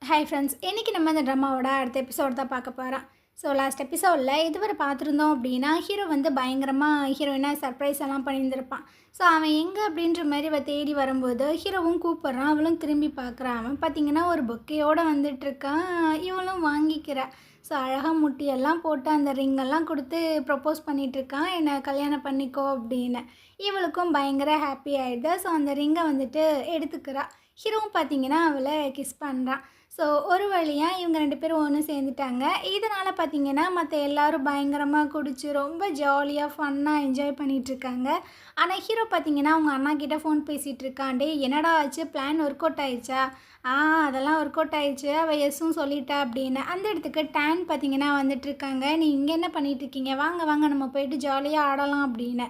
Hi friends, இன்றைக்கி நம்ம இந்த ட்ராமாவோட அடுத்த எபிசோட் தான் பார்க்க போகிறோம். ஸோ லாஸ்ட் எபிசோடில் இதுவரை பார்த்துருந்தோம் அப்படின்னா, ஹீரோ வந்து பயங்கரமாக ஹீரோயினை சர்ப்ரைஸ் எல்லாம் பண்ணியிருந்திருப்பான். ஸோ அவன் எங்கே அப்படின்ற மாதிரி அவள் தேடி வரும்போது ஹீரோவும் கூப்பிட்றான். அவளும் திரும்பி பார்க்குறான். அவன் பார்த்திங்கன்னா ஒரு பொக்கையோடு வந்துட்டுருக்கான். இவளும் வாங்கிக்கிறா. ஸோ அழகாக முட்டியெல்லாம் போட்டு அந்த ரிங்கெல்லாம் கொடுத்து ப்ரப்போஸ் பண்ணிகிட்ருக்கான், என்னை கல்யாணம் பண்ணிக்கோ அப்படின்னு. இவளுக்கும் பயங்கர ஹாப்பி ஆகிடுது. ஸோ அந்த ரிங்கை வந்துட்டு எடுத்துக்கிறா. ஹீரோவும் பார்த்திங்கன்னா அவளை கிஸ் பண்ணுறான். ஸோ ஒரு வழியாக இவங்க 2 பேரும் ஒன்று சேர்ந்துட்டாங்க. இதனால் பார்த்திங்கன்னா மற்ற எல்லோரும் பயங்கரமாக குடிச்சு ரொம்ப ஜாலியாக ஃபன்னாக என்ஜாய் பண்ணிகிட்ருக்காங்க. ஆனால் ஹீரோ பார்த்திங்கன்னா அவங்க அண்ணா கிட்டே ஃபோன் பேசிகிட்ருக்கான். டே என்னடா ஆச்சு, பிளான் ஒர்க் அவுட் ஆயிடுச்சா? அதெல்லாம் ஒர்க் அவுட் ஆயிடுச்சு, அவள் எஸ்ஸும் சொல்லிட்டா அப்படின்னு. அந்த இடத்துக்கு டேன் பார்த்திங்கன்னா வந்துட்டுருக்காங்க. நீ இங்கே என்ன பண்ணிகிட்ருக்கீங்க, வாங்க வாங்க நம்ம போயிட்டு ஜாலியாக ஆடலாம் அப்படின்னு.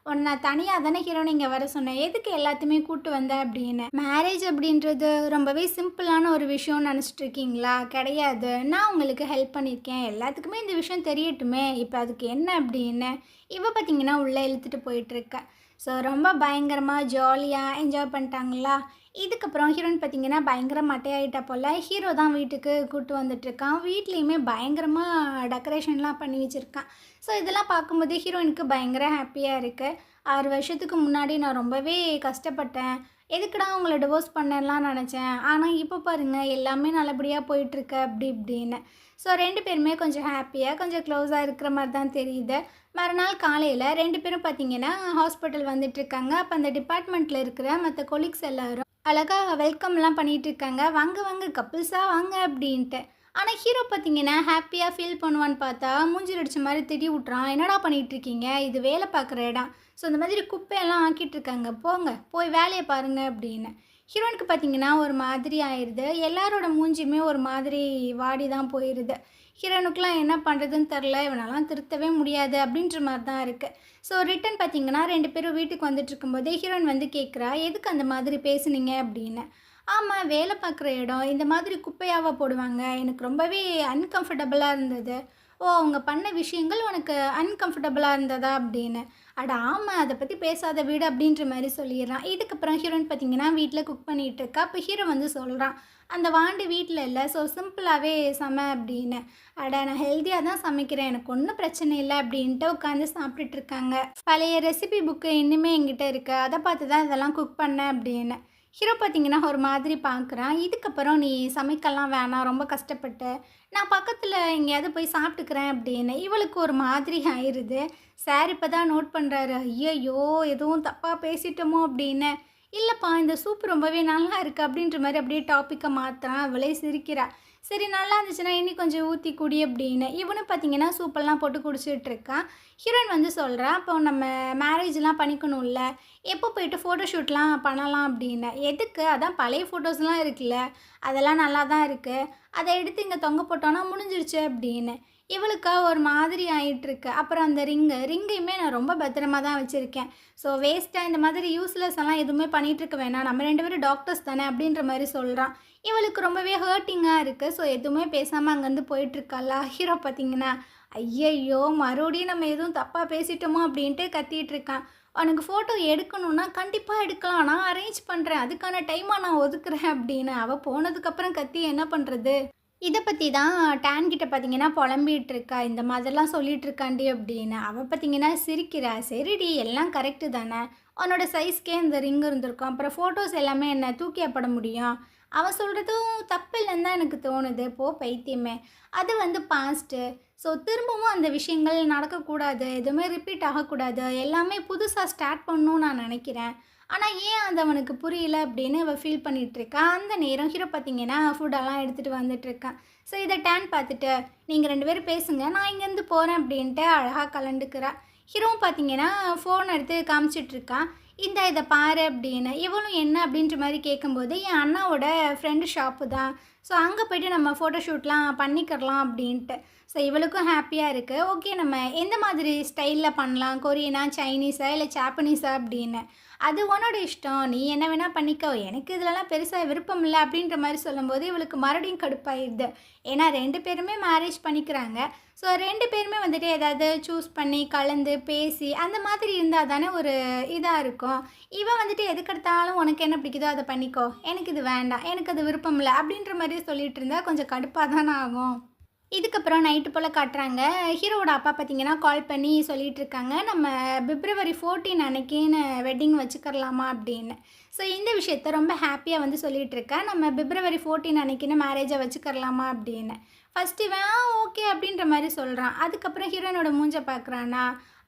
உன்னை நான் தனியாக தானே ஹீரோனை இங்கே வர சொன்னேன், எதுக்கு எல்லாத்தையுமே கூப்பிட்டு வந்தேன் அப்படின்னு. மேரேஜ் அப்படின்றது ரொம்பவே சிம்பிளான ஒரு விஷயம்னு நினச்சிட்டு இருக்கீங்களா? கிடையாது. நான் உங்களுக்கு ஹெல்ப் பண்ணியிருக்கேன், எல்லாத்துக்குமே இந்த விஷயம் தெரியட்டுமே, இப்போ அதுக்கு என்ன அப்படின்னு இவ பார்த்திங்கன்னா உள்ளே இழுத்துட்டு போயிட்டுருக்க. ஸோ ரொம்ப பயங்கரமாக ஜாலியாக என்ஜாய் பண்ணிட்டாங்களா. இதுக்கப்புறம் ஹீரோயின் பார்த்திங்கன்னா பயங்கர மட்டையாயிட்டா போல். ஹீரோ தான் வீட்டுக்கு கூப்பிட்டு வந்துட்டுருக்கான். வீட்லேயுமே பயங்கரமாக டெக்கரேஷன்லாம் பண்ணி வச்சுருக்கான். ஸோ இதெல்லாம் பார்க்கும்போது ஹீரோயினுக்கு பயங்கர ஹாப்பியாக இருக்குது. 6 வருஷத்துக்கு முன்னாடி நான் ரொம்பவே கஷ்டப்பட்டேன், எதுக்குடா உங்களை டிவோர்ஸ் பண்ணலாம் நினச்சேன், ஆனால் இப்போ பாருங்கள் எல்லாமே நல்லபடியாக போயிட்டுருக்கு அப்படி இப்படின்னு. ஸோ 2 பேருமே கொஞ்சம் ஹாப்பியாக கொஞ்சம் க்ளோஸாக இருக்கிற மாதிரி தான் தெரியுது. மறுநாள் காலையில் 2 பேரும் பார்த்திங்கன்னா ஹாஸ்பிட்டல் வந்துட்டுருக்காங்க. அப்போ அந்த டிபார்ட்மெண்ட்டில் இருக்கிற மற்ற கொலீக்ஸ் எல்லோரும் அழகாக வெல்கம்லாம் பண்ணிகிட்ருக்காங்க. வாங்க வாங்க கப்புள்ஸாக வாங்க அப்படின்ட்டு. ஆனால் ஹீரோ பார்த்திங்கன்னா ஹாப்பியாக ஃபீல் பண்ணுவான்னு பார்த்தா மூஞ்சில் அடித்த மாதிரி திட்டி விட்றான். என்னடா பண்ணிகிட்ருக்கீங்க, இது வேலை பார்க்குற இடம், ஸோ இந்த மாதிரி குப்பையெல்லாம் ஆக்கிட்டுருக்காங்க, போங்க போய் வேலையை பாருங்கள் அப்படின்னு. ஹீரோனுக்கு பார்த்திங்கன்னா ஒரு மாதிரி ஆயிடுது. எல்லாரோட மூஞ்சியுமே ஒரு மாதிரி வாடி தான் போயிடுது. ஹீரோனுக்குலாம் என்ன பண்ணுறதுன்னு தெரில, இவனெல்லாம் திருத்தவே முடியாது அப்படின்ற மாதிரி தான் இருக்குது. ஸோ ரிட்டன் பார்த்திங்கன்னா 2 பேரும் வீட்டுக்கு வந்துட்டு இருக்கும்போதே ஹீரோயின் வந்து கேட்குறா, எதுக்கு அந்த மாதிரி பேசுனீங்க அப்படின்னு. ஆமாம், வேலை பார்க்குற இடம் இந்த மாதிரி குப்பையாவா போடுவாங்க, எனக்கு ரொம்பவே அன்கம்ஃபர்டபுளாக இருந்தது. ஓ, அவங்க பண்ண விஷயங்கள் உனக்கு அன்கம்ஃபர்டபுளாக இருந்ததா அப்படின்னு. அட ஆமாம், அதை பற்றி பேசாத வீடு அப்படின்ற மாதிரி சொல்லிடுறான். இதுக்கப்புறம் ஹீரோயின் பார்த்திங்கன்னா வீட்டில் குக் பண்ணிகிட்டு இருக்கா. அப்போ ஹீரோ வந்து சொல்கிறான், அந்த வாண்டு வீட்டில் இல்லை, ஸோ சிம்பிளாகவே சமை அப்படின்னு. அட நான் ஹெல்த்தியாக தான் சமைக்கிறேன், எனக்கு ஒன்றும் பிரச்சனை இல்லை அப்படின்ட்டு உட்காந்து சாப்பிட்டுட்ருக்காங்க. பழைய ரெசிபி புக்கு இன்னுமே என்கிட்ட இருக்குது, அதை பார்த்து தான் இதெல்லாம் குக் பண்ணேன் அப்படின்னு. ஹீரோ பார்த்திங்கன்னா ஒரு மாதிரி பார்க்குறான். இதுக்கப்புறம் நீ சமைக்கலாம் வேணாம், ரொம்ப கஷ்டப்பட்டு, நான் பக்கத்தில் எங்கேயாவது போய் சாப்பிட்டுக்கிறேன் அப்படின்னு. இவளுக்கு ஒரு மாதிரி ஆயிடுது. சார் இப்போ தான் நோட் பண்ணுறாரு, ஐயோ எதுவும் தப்பாக பேசிட்டோமோ அப்படின்னு. இல்லைப்பா, இந்த சூப் ரொம்பவே நல்லா இருக்குது அப்படின்ற மாதிரி அப்படியே டாப்பிக்கை மாற்றுறான். அவளே சிரிக்கிறா. சரி நல்லா இருந்துச்சுன்னா இன்னும் கொஞ்சம் ஊற்றி குடி அப்படின்னு. இவனும் பார்த்திங்கன்னா சூப்பெல்லாம் போட்டு குடிச்சிட்ருக்கான். ஹீரோயின் வந்து சொல்கிறா, அப்போ நம்ம மேரேஜ்லாம் பண்ணிக்கணும்ல, எப்போ போயிட்டு ஃபோட்டோஷூட்லாம் பண்ணலாம் அப்படின்னு. எதுக்கு, அதான் பழைய ஃபோட்டோஸ்லாம் இருக்குல்ல, அதெல்லாம் நல்லா தான் இருக்குது, அதை எடுத்து இங்கே தொங்க போட்டோன்னா முடிஞ்சிருச்சு அப்படின்னு. இவளுக்கா ஒரு மாதிரி ஆகிட்டுருக்கு. அப்புறம் அந்த ரிங்கையுமே நான் ரொம்ப பத்திரமா தான் வச்சுருக்கேன். ஸோ வேஸ்ட்டாக இந்த மாதிரி யூஸ்லெஸ் எல்லாம் எதுவுமே பண்ணிகிட்ருக்க வேணாம், நம்ம 2 பேரும் டாக்டர்ஸ் தானே அப்படின்ற மாதிரி சொல்கிறான். இவளுக்கு ரொம்பவே ஹர்ட்டிங்காக இருக்குது. ஸோ எதுவுமே பேசாமல் அங்கேருந்து போயிட்டுருக்காளா. ஹீரோ பார்த்திங்கன்னா ஐயையோ மறுபடியும் நம்ம எதுவும் தப்பாக பேசிட்டோமோ அப்படின்ட்டு கத்திகிட்ருக்கான். உனக்கு ஃபோட்டோ எடுக்கணுன்னா கண்டிப்பாக எடுக்கலாம், நான் அரேஞ்ச் பண்ணுறேன், அதுக்கான டைமாக நான் ஒதுக்குறேன் அப்படின்னு. அவள் போனதுக்கப்புறம் கத்தி என்ன பண்ணுறது. இதை பற்றி தான் டேன்கிட்ட பார்த்திங்கன்னா புலம்பிகிட்டு இருக்கா, இந்த மாதிரிலாம் சொல்லிகிட்ருக்காண்டி அப்படின்னு. அவள் பார்த்திங்கன்னா சிரிக்கிறா. சரிடி எல்லாம் கரெக்டு தானே, உன்னோட சைஸ்க்கே இந்த ரிங் இருந்திருக்கும், அப்புறம் ஃபோட்டோஸ் எல்லாமே என்ன தூக்கியப்பட முடியும், அவன் சொல்கிறதும் தப்பு இல்லைன்னு தான் எனக்கு தோணுது. பைத்தியமே, அது வந்து பாஸ்ட்டு. ஸோ திரும்பவும் அந்த விஷயங்கள் நடக்கக்கூடாது, எதுவுமே ரிப்பீட் ஆகக்கூடாது, எல்லாமே புதுசாக ஸ்டார்ட் பண்ணணும்னு நான் நினைக்கிறேன். ஆனால் ஏன் அது அவனுக்கு புரியல அப்படின்னு அவள் ஃபீல் பண்ணிகிட்ருக்கா. அந்த நேரம் ஹீரோ பார்த்திங்கன்னா ஃபுட்டெல்லாம் எடுத்துகிட்டு வந்துட்டுருக்கான். ஸோ இதை டேன் பார்த்துட்டு, நீங்கள் 2 பேரும் பேசுங்க, நான் இங்கேருந்து போகிறேன் அப்படின்ட்டு அழகாக கலண்டுக்கிறா. ஹீரோவும் பார்த்திங்கன்னா ஃபோன் எடுத்து காமிச்சிட்ருக்கான். இதை பாரு அப்படின்னு. இவளும் என்ன அப்படின்ற மாதிரி கேட்கும்போது, என் அண்ணாவோட ஃப்ரெண்டு ஷாப்பு தான், ஸோ அங்கே போய்ட்டு நம்ம ஃபோட்டோஷூட்லாம் பண்ணிக்கிறலாம் அப்படின்ட்டு. ஸோ இவளுக்கும் ஹாப்பியாக இருக்குது. ஓகே, நம்ம எந்த மாதிரி ஸ்டைலில் பண்ணலாம், கொரியனா, சைனீஸா இல்லை ஜாப்பனீஸா அப்படின்னு. அது உன்னோட இஷ்டம், நீ என்ன வேணால் பண்ணிக்கோ, எனக்கு இதிலலாம் பெருசாக விருப்பம் இல்லை அப்படின்ற மாதிரி சொல்லும்போது இவளுக்கு மறுபடியும் கடுப்பாயிடுது. ஏன்னா 2 பேருமே மேரேஜ் பண்ணிக்கிறாங்க. ஸோ 2 பேருமே வந்துட்டு ஏதாவது சூஸ் பண்ணி கலந்து பேசி அந்த மாதிரி இருந்தால் தானே ஒரு இதாக இருக்கும். இவன் வந்துட்டு எதுக்கெடுத்தாலும் உனக்கு என்ன பிடிக்குதோ அதை பண்ணிக்கோ, எனக்கு இது வேண்டாம், எனக்கு அது விருப்பம் இல்லை அப்படின்ற மாதிரி சொல்லிட்டு இருந்தால் கொஞ்சம் கடுப்பாக தானே ஆகும். இதுக்கப்புறம் நைட்டு போல் காட்டுறாங்க. ஹீரோவோட அப்பா பார்த்தீங்கன்னா கால் பண்ணி சொல்லிட்டு இருக்காங்க, நம்ம பிப்ரவரி 14 அன்னைக்குன்னு வெட்டிங் வச்சுக்கரலாமா அப்படின்னு. ஸோ இந்த விஷயத்த ரொம்ப ஹாப்பியாக வந்து சொல்லிகிட்டு இருக்கேன், நம்ம பிப்ரவரி 14 அன்னைக்குன்னு மேரேஜை வச்சுக்கரலாமா அப்படின்னு. ஃபஸ்ட்டு இவன் ஓகே அப்படின்ற மாதிரி சொல்கிறான். அதுக்கப்புறம் ஹீரோயினோட மூஞ்சை பார்க்குறானா,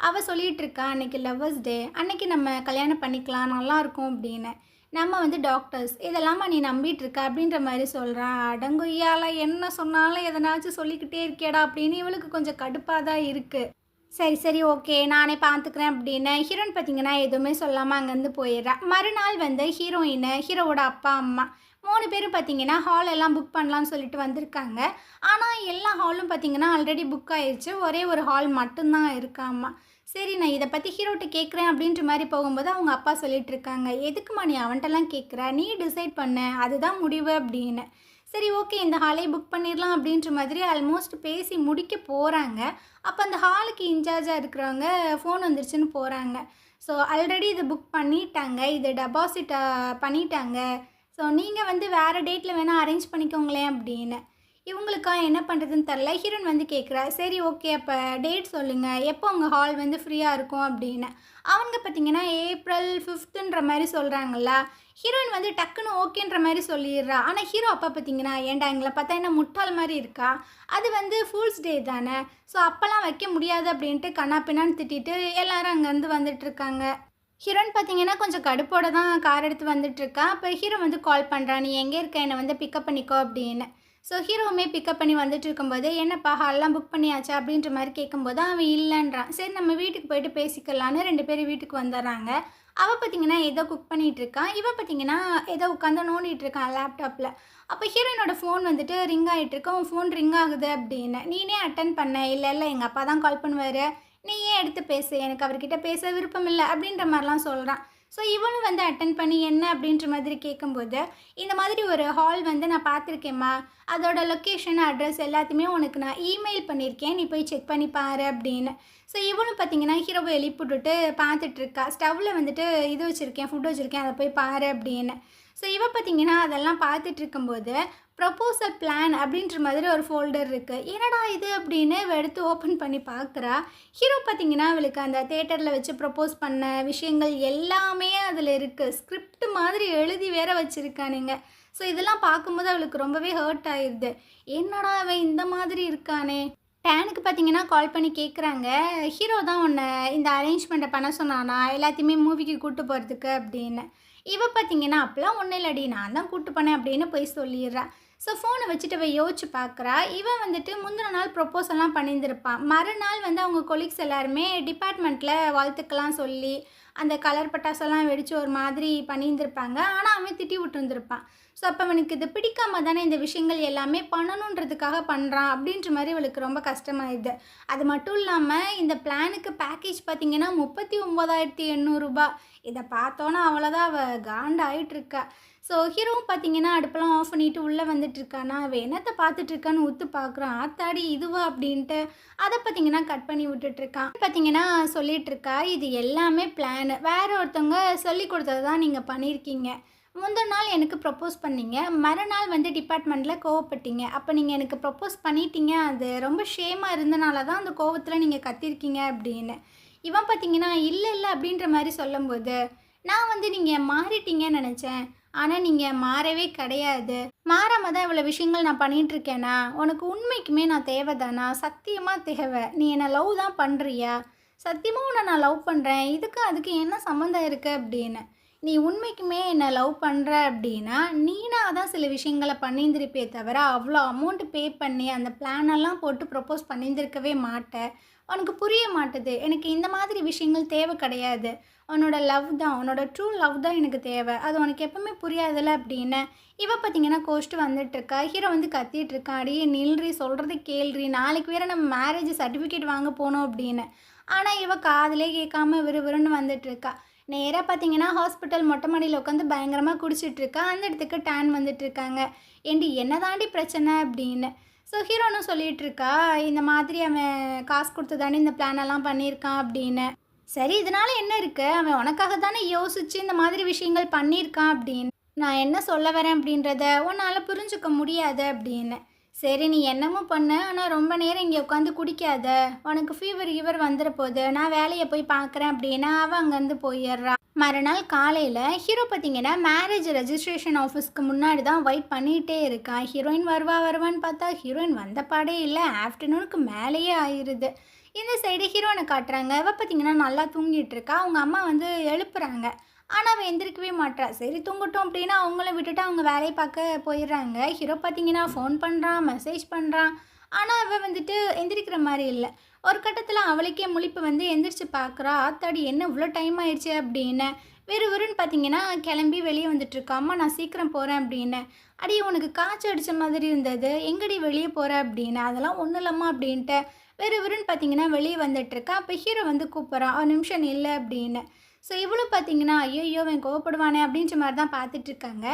அவள் சொல்லிகிட்டு இருக்கா அன்றைக்கி லவ்வர்ஸ் டே, அன்றைக்கி நம்ம கல்யாணம் பண்ணிக்கலாம் நல்லாயிருக்கும் அப்படின்னு. நம்ம வந்து டாக்டர்ஸ் இதெல்லாமா நீ நம்பிட்டு இருக்க அப்படின்ற மாதிரி சொல்கிறான். அடங்கொய்யால என்ன சொன்னாலும் எதனாச்சும் சொல்லிக்கிட்டே இருக்கேடா அப்படின்னு இவளுக்கு கொஞ்சம் கடுப்பாக தான் இருக்குது. சரி சரி ஓகே நானே பார்த்துக்கிறேன் அப்படின்னு ஹீரோயின் பார்த்தீங்கன்னா எதுவுமே சொல்லாமல் அங்கேருந்து போயிடுறா. மறுநாள் வந்து ஹீரோவோட அப்பா அம்மா 3 பேரும் பார்த்தீங்கன்னா ஹால் எல்லாம் புக் பண்ணலான்னு சொல்லிட்டு வந்திருக்காங்க. ஆனால் எல்லா ஹாலும் பார்த்தீங்கன்னா ஆல்ரெடி புக் ஆயிடுச்சு, ஒரே ஒரு ஹால் மட்டும்தான் இருக்காம்மா. சரி நான் இதை பற்றி ஹீரோட்ட கேட்குறேன் அப்படின்ற மாதிரி போகும்போது அவங்க அப்பா சொல்லிட்டு இருக்காங்க, எதுக்குமா நீ அவன்கிட்டலாம் கேட்குற, நீ டிசைட் பண்ண, அதுதான் முடிவு அப்படின்னு. சரி ஓகே இந்த ஹாலே புக் பண்ணிடலாம் அப்படின்ற மாதிரி ஆல்மோஸ்ட் பேசி முடிக்க போகிறாங்க. அப்போ அந்த ஹாலுக்கு இன்சார்ஜாக இருக்கிறவங்க ஃபோன் வந்துருச்சுன்னு போகிறாங்க. ஸோ ஆல்ரெடி இதை புக் பண்ணிட்டாங்க, இது டெபாசிட் பண்ணிட்டாங்க, ஸோ நீங்கள் வந்து வேறு டேட்டில் வேணால் அரேஞ்ச் பண்ணிக்கோங்களேன் அப்படின்னு. இவங்களுக்கா என்ன பண்ணுறதுன்னு தெரில. ஹீரோயின் வந்து கேட்குறா, சரி ஓகே அப்போ டேட் சொல்லுங்கள், எப்போ உங்கள் ஹால் வந்து ஃப்ரீயாக இருக்கும் அப்படின்னு. அவங்க பார்த்தீங்கன்னா April 5ன்ற மாதிரி சொல்கிறாங்களா. ஹீரோயின் வந்து டக்குன்னு ஓகேன்ற மாதிரி சொல்லிடுறா. ஆனால் ஹீரோ அப்பா பார்த்தீங்கன்னா, ஏன்டா எங்களை பார்த்தா என்ன முட்டாள் மாதிரி இருக்கா, அது வந்து ஃபூல்ஸ் டே தானே, ஸோ அப்போல்லாம் வைக்க முடியாது அப்படின்ட்டு கண்ணா பின்னான்னு திட்டிட்டு எல்லாரும் அங்கேருந்து வந்துட்டுருக்காங்க. ஹீரோயின் பார்த்தீங்கன்னா கொஞ்சம் கடுப்போட தான் கார் எடுத்து வந்துட்டுருக்கா. அப்போ ஹீரோ வந்து கால் பண்ணுறான், நீ எங்கே இருக்க, என்னை வந்து பிக்கப் பண்ணிக்கோ அப்படின்னு. ஸோ ஹீரோவுமே பிக்கப் பண்ணி வந்துட்டு இருக்கும்போது, என்னப்பா ஹால்லாம் புக் பண்ணியாச்சா அப்படின்ற மாதிரி கேட்கும்போது அவன் இல்லைன்றான். சரி நம்ம வீட்டுக்கு போயிட்டு பேசிக்கலான்னு 2 பேரும் வீட்டுக்கு வந்துடுறாங்க. அவள் பார்த்தீங்கன்னா ஏதோ குக் பண்ணிகிட்டு இருக்கான், இவன் பார்த்தீங்கன்னா ஏதோ உட்காந்து நோண்டிகிட்டு இருக்கான் லேப்டாப்பில். அப்போ ஹீரோயினோட ஃபோன் வந்துட்டு ரிங் ஆகிட்டு இருக்கு. அவன் ஃபோன் ரிங் ஆகுது அப்படின்னு. நீனே அட்டன் பண்ண, இல்லை இல்லை எங்கள் அப்பா தான் கால் பண்ணுவார், நீ ஏன் எடுத்து பேசு, எனக்கு அவர்கிட்ட பேச விருப்பம் இல்லை அப்படின்ற மாதிரிலாம் சொல்கிறான். ஸோ இவனும் வந்து அட்டன் பண்ணி என்ன அப்படின்ற மாதிரி கேட்கும்போது, இந்த மாதிரி ஒரு ஹால் வந்து நான் பார்த்துருக்கேம்மா, அதோட லொக்கேஷன் அட்ரஸ் எல்லாத்தையுமே உனக்கு நான் இமெயில் பண்ணியிருக்கேன், நீ போய் செக் பண்ணி பாரு அப்படின்னு. ஸோ இவனும் பார்த்தீங்கன்னா ஹீரோவை எழுப்பிவிட்டுட்டு பார்த்துட்ருக்கா. ஸ்டவ்வில் வந்துட்டு இது வச்சுருக்கேன், ஃபுட் வச்சுருக்கேன், அதை போய் பாரு அப்படின்னு. ஸோ இவ பார்த்தீங்கன்னா அதெல்லாம் பார்த்துட்டு இருக்கும்போது ப்ரொப்போசல் பிளான் அப்படின்ற மாதிரி ஒரு ஃபோல்டர் இருக்குது. என்னடா இது அப்படின்னு எடுத்து ஓப்பன் பண்ணி பார்க்குறா. ஹீரோ பார்த்தீங்கன்னா அவளுக்கு அந்த தேட்டரில் வச்சு ப்ரொப்போஸ் பண்ண விஷயங்கள் எல்லாமே அதில் இருக்குது. ஸ்கிரிப்ட் மாதிரி எழுதி வேற வச்சுருக்கானுங்க. ஸோ இதெல்லாம் பார்க்கும்போது அவளுக்கு ரொம்பவே ஹர்ட் ஆயிடுது. என்னடா அவன் இந்த மாதிரி இருக்கானே. டேனுக்கு பார்த்தீங்கன்னா கால் பண்ணி கேட்குறாங்க, ஹீரோ தான் உன்னை இந்த அரேஞ்ச்மெண்ட்டை பண்ண சொன்னானா எல்லாத்தையுமே மூவிக்கு கூப்பிட்டு போகிறதுக்கு அப்படின்னு. இவ பார்த்தீங்கன்னா அப்போலாம் ஒன்றும் இல்லடி, நான் தான் கூப்பிட்டு போனேன் அப்படின்னு போய் சொல்லிடுறா. ஸோ ஃபோனை வச்சுட்டு அவள் யோசிச்சு பார்க்குறா. இவன் வந்துட்டு முந்தின நாள் ப்ரொப்போசல்லாம் பண்ணியிருந்திருப்பான். மறுநாள் வந்து அவங்க கொலீக்ஸ் எல்லாருமே டிபார்ட்மெண்ட்டில் வாழ்த்துக்கெல்லாம் சொல்லி அந்த கலர் பட்டாசெல்லாம் வெடித்து ஒரு மாதிரி பண்ணியிருந்திருப்பாங்க. ஆனால் அவன் திட்டி விட்டுருந்துருப்பான். ஸோ அப்போ அவனுக்கு இது பிடிக்காம தானே இந்த விஷயங்கள் எல்லாமே பண்ணணுன்றதுக்காக பண்ணுறான் அப்படின்ற மாதிரி அவளுக்கு ரொம்ப கஷ்டமாயிடுது. அது மட்டும் இல்லாமல் இந்த பிளானுக்கு பேக்கேஜ் பார்த்திங்கன்னா 39,800 ரூபா. இதை பார்த்தோன்னா அவ்வளோதான் அவள் காண்டாயிட்ருக்கா. ஸோ ஹீரோவும் பார்த்தீங்கன்னா அடுப்பெல்லாம் ஆஃப் பண்ணிவிட்டு உள்ளே வந்துட்டுருக்கானா, அவள் என்னத்தை பார்த்துட்ருக்கான்னு ஒத்து பார்க்குறான். ஆத்தாடி இதுவா அப்படின்ட்டு அதை பார்த்தீங்கன்னா கட் பண்ணி விட்டுட்ருக்கான். பார்த்தீங்கன்னா சொல்லிகிட்ருக்கா, இது எல்லாமே பிளானு, வேற ஒருத்தவங்க சொல்லி கொடுத்தது தான் நீங்கள் பண்ணியிருக்கீங்க. முந்தின நாள் எனக்கு ப்ரப்போஸ் பண்ணீங்க, மறுநாள் வந்து டிபார்ட்மெண்ட்டில் கோவப்பட்டீங்க. அப்போ நீங்கள் எனக்கு ப்ரப்போஸ் பண்ணிட்டீங்க, அது ரொம்ப ஷேமாக இருந்தனால தான் அந்த கோவத்தில் நீங்கள் கத்திருக்கீங்க அப்படின்னு. இவன் பார்த்தீங்கன்னா இல்லை இல்லை அப்படின்ற மாதிரி சொல்லும்போது, நான் வந்து நீங்கள் மாறிட்டீங்கன்னு நினச்சேன், ஆனால் நீங்கள் மாறவே கிடையாது. மாறாமல் தான் இவ்வளோ விஷயங்கள் நான் பண்ணிகிட்ருக்கேனா, உனக்கு உண்மைக்குமே நான் தேவை தானா, சத்தியமாக தேவை. நீ என்னை லவ் தான் பண்ணுறியா, சத்தியமாக உன்னை நான் லவ் பண்ணுறேன், அதுக்கு என்ன சம்மந்தம் இருக்குது அப்படின்னு. நீ உண்மைக்குமே என்னை லவ் பண்ணுற அப்படின்னா நீனாக தான் சில விஷயங்களை பண்ணியிருந்திருப்பே தவிர அவ்வளோ அமௌண்ட்டு பே பண்ணி அந்த பிளானெல்லாம் போட்டு ப்ரப்போஸ் பண்ணியிருந்திருக்கவே மாட்டேன். உனக்கு புரிய மாட்டுது, எனக்கு இந்த மாதிரி விஷயங்கள் தேவை கிடையாது. உன்னோட லவ் தான், உன்னோட ட்ரூ லவ் தான் எனக்கு தேவை, அது உனக்கு எப்பவுமே புரியாதில்ல அப்படின்னு. இவ பார்த்தீங்கன்னா கோஸ்ட்டு வந்துட்டுருக்கா. ஹீரோ வந்து கத்திட்டு இருக்கா, அடியே நில்றி, சொல்கிறது கேள்றி, நாளைக்கு வேறு நம்ம மேரேஜ் சர்டிஃபிகேட் வாங்க போனோம் அப்படின்னு. ஆனால் இவ காதிலே கேட்காம விறுவிறுன்னு வந்துட்டுருக்கா. நேராக பார்த்தீங்கன்னா ஹாஸ்பிட்டல் மொட்டை மாடியில் உட்காந்து பயங்கரமாக குடிச்சிட்ருக்கா. அந்த இடத்துக்கு டேன் வந்துட்டுருக்காங்க. ஏண்டி என்ன தாண்டி பிரச்சனை அப்படின்னு. ஸோ ஹீரோனும் சொல்லிகிட்டு இருக்கா, இந்த மாதிரி அவன் காசு கொடுத்து தானே இந்த பிளானெல்லாம் பண்ணியிருக்கான் அப்படின்னு. சரி இதனால் என்ன இருக்குது, அவன் உனக்காக தானே யோசித்து இந்த மாதிரி விஷயங்கள் பண்ணியிருக்கான் அப்படின்னு. நான் என்ன சொல்ல வரேன் அப்படின்றத உன்னால் புரிஞ்சுக்க முடியாது அப்படின்னு. சரி நீ என்னமோ பண்ண, ஆனால் ரொம்ப நேரம் இங்கே உட்காந்து குடிக்காத, உனக்கு ஃபீவர் வந்துட போகுது, நான் வேலையை போய் பார்க்குறேன் அப்படின்னா அவன் அங்கேருந்து போயிடுறா. மறுநாள் காலையில் ஹீரோ பார்த்தீங்கன்னா மேரேஜ் ரெஜிஸ்ட்ரேஷன் ஆஃபீஸ்க்கு முன்னாடி தான் வெயிட் பண்ணிகிட்டே இருக்கான். ஹீரோயின் வருவான்னு பார்த்தா ஹீரோயின் வந்த பாடே இல்லை. ஆஃப்டர்நூனுக்கு மேலேயே ஆயிடுது. இந்த சைடு ஹீரோனை காட்டுறாங்க. அவள் பார்த்தீங்கன்னா நல்லா தூங்கிட்டு இருக்கா. அவங்க அம்மா வந்து எழுப்புறாங்க. ஆனால் அவள் எந்திரிக்கவே மாட்டா. சரி தூங்கட்டும் அப்படின்னா அவங்கள விட்டுட்டு அவங்க வேலையை பார்க்க போயிடுறாங்க. ஹீரோ பார்த்தீங்கன்னா ஃபோன் பண்ணுறான், மெசேஜ் பண்ணுறான். ஆனால் அவள் வந்துட்டு எந்திரிக்கிற மாதிரி இல்லை. ஒரு கட்டத்தில் அவளுக்கே முழிப்பு வந்து எந்திரிச்சு பார்க்குறா. ஆத்தாடி என்ன இவ்வளோ டைம் ஆயிடுச்சு அப்படின்னு. விறுவிறுன்னு பார்த்தீங்கன்னா கிளம்பி வெளியே வந்துட்டுருக்கா. அம்மா நான் சீக்கிரம் போகிறேன் அப்படின்னு. அடி உனக்கு காய்ச்சல் அடித்த மாதிரி இருந்தது, எங்கடி வெளியே போகிற அப்படின்னு. அதெல்லாம் ஒன்றும் இல்லம்மா அப்படின்ட்டு விறுவிறுன்னு பார்த்தீங்கன்னா வெளியே வந்துட்டுருக்கா. அப்போ ஹீரோ வந்து கூப்பிட்றான், ஒரு நிமிஷம் இல்லை அப்படின்னு. ஸோ இவ்வளோ பார்த்தீங்கன்னா ஐயோ அவன் கோவப்படுவானே அப்படின்ற மாதிரி தான் பார்த்துட்ருக்காங்க.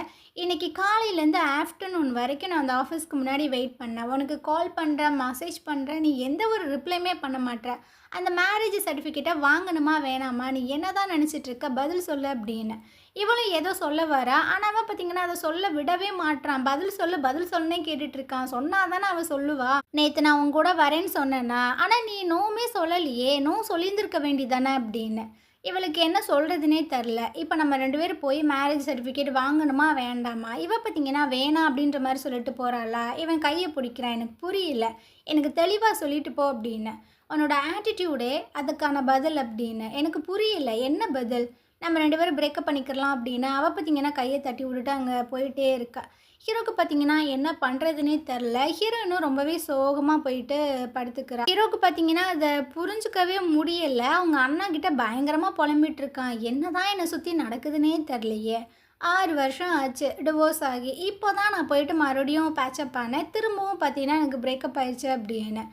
இன்றைக்கி காலையிலேருந்து ஆஃப்டர்நூன் வரைக்கும் நான் அந்த ஆஃபீஸ்க்கு முன்னாடி வெயிட் பண்ணேன். உனக்கு கால் பண்ணுறேன், மெசேஜ் பண்ணுறேன், நீ எந்த ஒரு ரிப்ளைமே பண்ண மாட்டேற. அந்த மேரேஜ் சர்டிஃபிகேட்டை வாங்கணுமா வேணாமா, நீ என்ன தான் நினச்சிட்ருக்க, பதில் சொல்லு அப்படின்னு. இவளும் ஏதோ சொல்ல வரா. ஆனால் அவன் பார்த்தீங்கன்னா அதை சொல்ல விடவே மாட்டான். பதில் சொல்லுன்னே கேட்டுட்ருக்கான். சொன்னால் தானே அவள் சொல்லுவா. நேற்று நான் உன் கூட வரேன்னு சொன்னேன்னா, ஆனால் நீ நோவுமே சொல்லலையே, நோ சொல்லியிருந்திருக்க வேண்டியதானே அப்படின்னு. இவளுக்கு என்ன சொல்கிறதுனே தெரில. இப்போ நம்ம 2 பேரும் போய் மேரேஜ் சர்டிஃபிகேட் வாங்கணுமா வேண்டாமா? இவள் பார்த்தீங்கன்னா வேணாம் அப்படின்ற மாதிரி சொல்லிட்டு போகிறாளா. இவன் கையை பிடிக்கிறான். எனக்கு புரியல, எனக்கு தெளிவாக சொல்லிட்டு போ அப்படின்னு. உன்னோட ஆட்டிடியூடே அதுக்கான பதில் அப்படின்னு. எனக்கு புரியல என்ன பதில். நம்ம 2 பேரும் பிரேக்கப் பண்ணிக்கலாம் அப்படின்னு அவள் பார்த்தீங்கன்னா கையை தட்டி விட்டுட்டு அங்கே போயிட்டே இருக்கா. ஹீரோக்கு பார்த்தீங்கன்னா என்ன பண்ணுறதுனே தெரில. ஹீரோயினும் ரொம்பவே சோகமாக போயிட்டு படுத்துக்கிறா. ஹீரோக்கு பார்த்தீங்கன்னா அதை புரிஞ்சுக்கவே முடியலை. அவங்க அண்ணா கிட்ட பயங்கரமாக புலம்பிட்டு இருக்கான். என்ன தான் என்னை சுற்றி நடக்குதுன்னே தெரிலையே. 6 வருஷம் ஆச்சு டிவோர்ஸ் ஆகி. இப்போ தான் நான் போயிட்டு மறுபடியும் பேச்சப் ஆனேன். திரும்பவும் பார்த்தீங்கன்னா எனக்கு பிரேக்கப் ஆயிடுச்சு அப்படின்னு.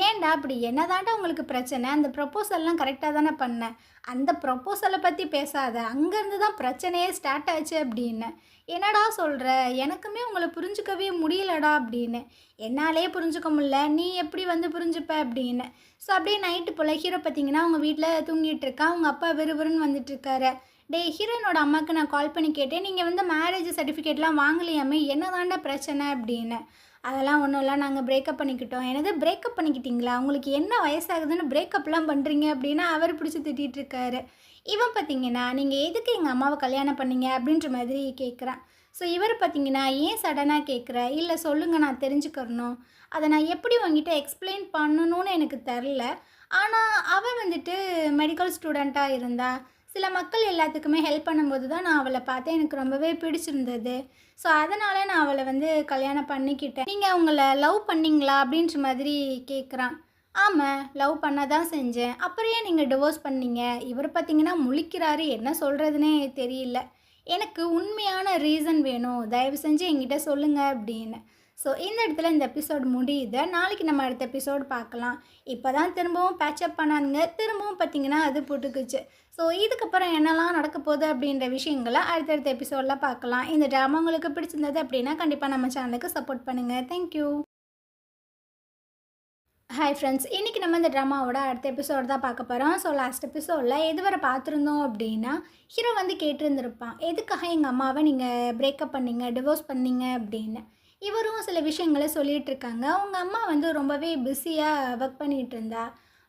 ஏன்டா அப்படி என்னதான்டா உங்களுக்கு பிரச்சனை? அந்த ப்ரொப்போசல்லாம் கரெக்டாக தானே பண்ணேன். அந்த ப்ரொப்போசலை பற்றி பேசாத, அங்கேருந்து தான் பிரச்சனையே ஸ்டார்ட் ஆச்சு அப்படின்னு. என்னடா சொல்கிற, எனக்குமே உங்களை புரிஞ்சுக்கவே முடியலடா அப்படின்னு. என்னாலே புரிஞ்சுக்க முடியல, நீ எப்படி வந்து புரிஞ்சுப்ப அப்படின்னு. ஸோ அப்படியே நைட்டு போல் ஹீரோ பார்த்தீங்கன்னா அவங்க வீட்டில் தூங்கிட்டு இருக்கா. அவங்க அப்பா விறுவிறுன்னு வந்துட்டுருக்காரு. ஹீரோயினோட அம்மாவுக்கு நான் கால் பண்ணி கேட்டேன், நீங்கள் வந்து மேரேஜ் சர்டிஃபிகேட்லாம் வாங்கலையாமே, என்ன தாண்டா பிரச்சனை அப்படின்னு. அதெல்லாம் ஒன்றும் இல்லை, நாங்கள் பிரேக்கப் பண்ணிக்கிட்டோம். எனது பிரேக்கப் பண்ணிக்கிட்டீங்களா, உங்களுக்கு என்ன வயசாகுதுன்னு பிரேக்கப்லாம் பண்ணுறீங்க அப்படின்னு அவர் பிடிச்சி திட்டிகிட்ருக்காரு. இவன் பார்த்தீங்கன்னா நீங்கள் எதுக்கு எங்கள் அம்மாவை கல்யாணம் பண்ணீங்க அப்படின்ற மாதிரி கேட்குறான். ஸோ இவர் பார்த்தீங்கன்னா ஏன் சடனாக கேட்குற, இல்லை சொல்லுங்கள் நான் தெரிஞ்சுக்கிறணும், அதை நான் எப்படி உங்ககிட்ட எக்ஸ்பிளைன் பண்ணணும்னு எனக்கு தெரில. ஆனால் அவள் வந்துட்டு மெடிக்கல் ஸ்டூடெண்ட்டாக இருந்தா, சில மக்கள் எல்லாத்துக்குமே ஹெல்ப் பண்ணும்போது தான் நான் அவளை பார்த்தேன், எனக்கு ரொம்பவே பிடிச்சிருந்தது. ஸோ அதனால் நான் அவளை வந்து கல்யாணம் பண்ணிக்கிட்டேன். நீங்கள் அவங்கள லவ் பண்ணிங்களா அப்படின்ற மாதிரி கேட்குறான். ஆமாம் லவ் பண்ண தான் செஞ்சேன். அப்புறம் ஏன் நீங்கள் டிவோர்ஸ் பண்ணீங்க? இவர் பார்த்தீங்கன்னா முழிக்கிறாரு, என்ன சொல்கிறதுனே தெரியல. எனக்கு உண்மையான ரீசன் வேணும், தயவு செஞ்சு என்கிட்ட சொல்லுங்கள் அப்படின்னு. ஸோ இந்த இடத்துல இந்த எபிசோட் முடியுது. நாளைக்கு நம்ம அடுத்த எபிசோடு பார்க்கலாம். இப்போ தான் திரும்பவும் பேச்சப் பண்ணானுங்க. திரும்பவும் பார்த்திங்கன்னா அது புட்டுக்குச்சு. ஸோ இதுக்கப்புறம் என்னெல்லாம் நடக்க போகுது அப்படின்ற விஷயங்களை அடுத்தடுத்த எபிசோடில் பார்க்கலாம். இந்த ட்ராமா உங்களுக்கு பிடிச்சிருந்தது அப்படின்னா கண்டிப்பாக நம்ம சேனலுக்கு சப்போர்ட் பண்ணுங்கள். தேங்க்யூ. ஹாய் ஃப்ரெண்ட்ஸ், இன்றைக்கி நம்ம இந்த ட்ராமாவோட அடுத்த எபிசோடு தான் பார்க்க போகிறோம். ஸோ லாஸ்ட் எபிசோடில் எதுவரை பார்த்துருந்தோம் அப்படின்னா, ஹீரோ வந்து கேட்டிருந்துருப்பான், எதுக்காக எங்கள் அம்மாவை நீங்கள் பிரேக்கப் பண்ணீங்க, டிவோர்ஸ் பண்ணீங்க அப்படின்னு. இவரும் சில விஷயங்களை சொல்லிகிட்டு இருக்காங்க. அவங்க அம்மா வந்து ரொம்பவே பிஸியாக ஒர்க் பண்ணிகிட்டு இருந்தா.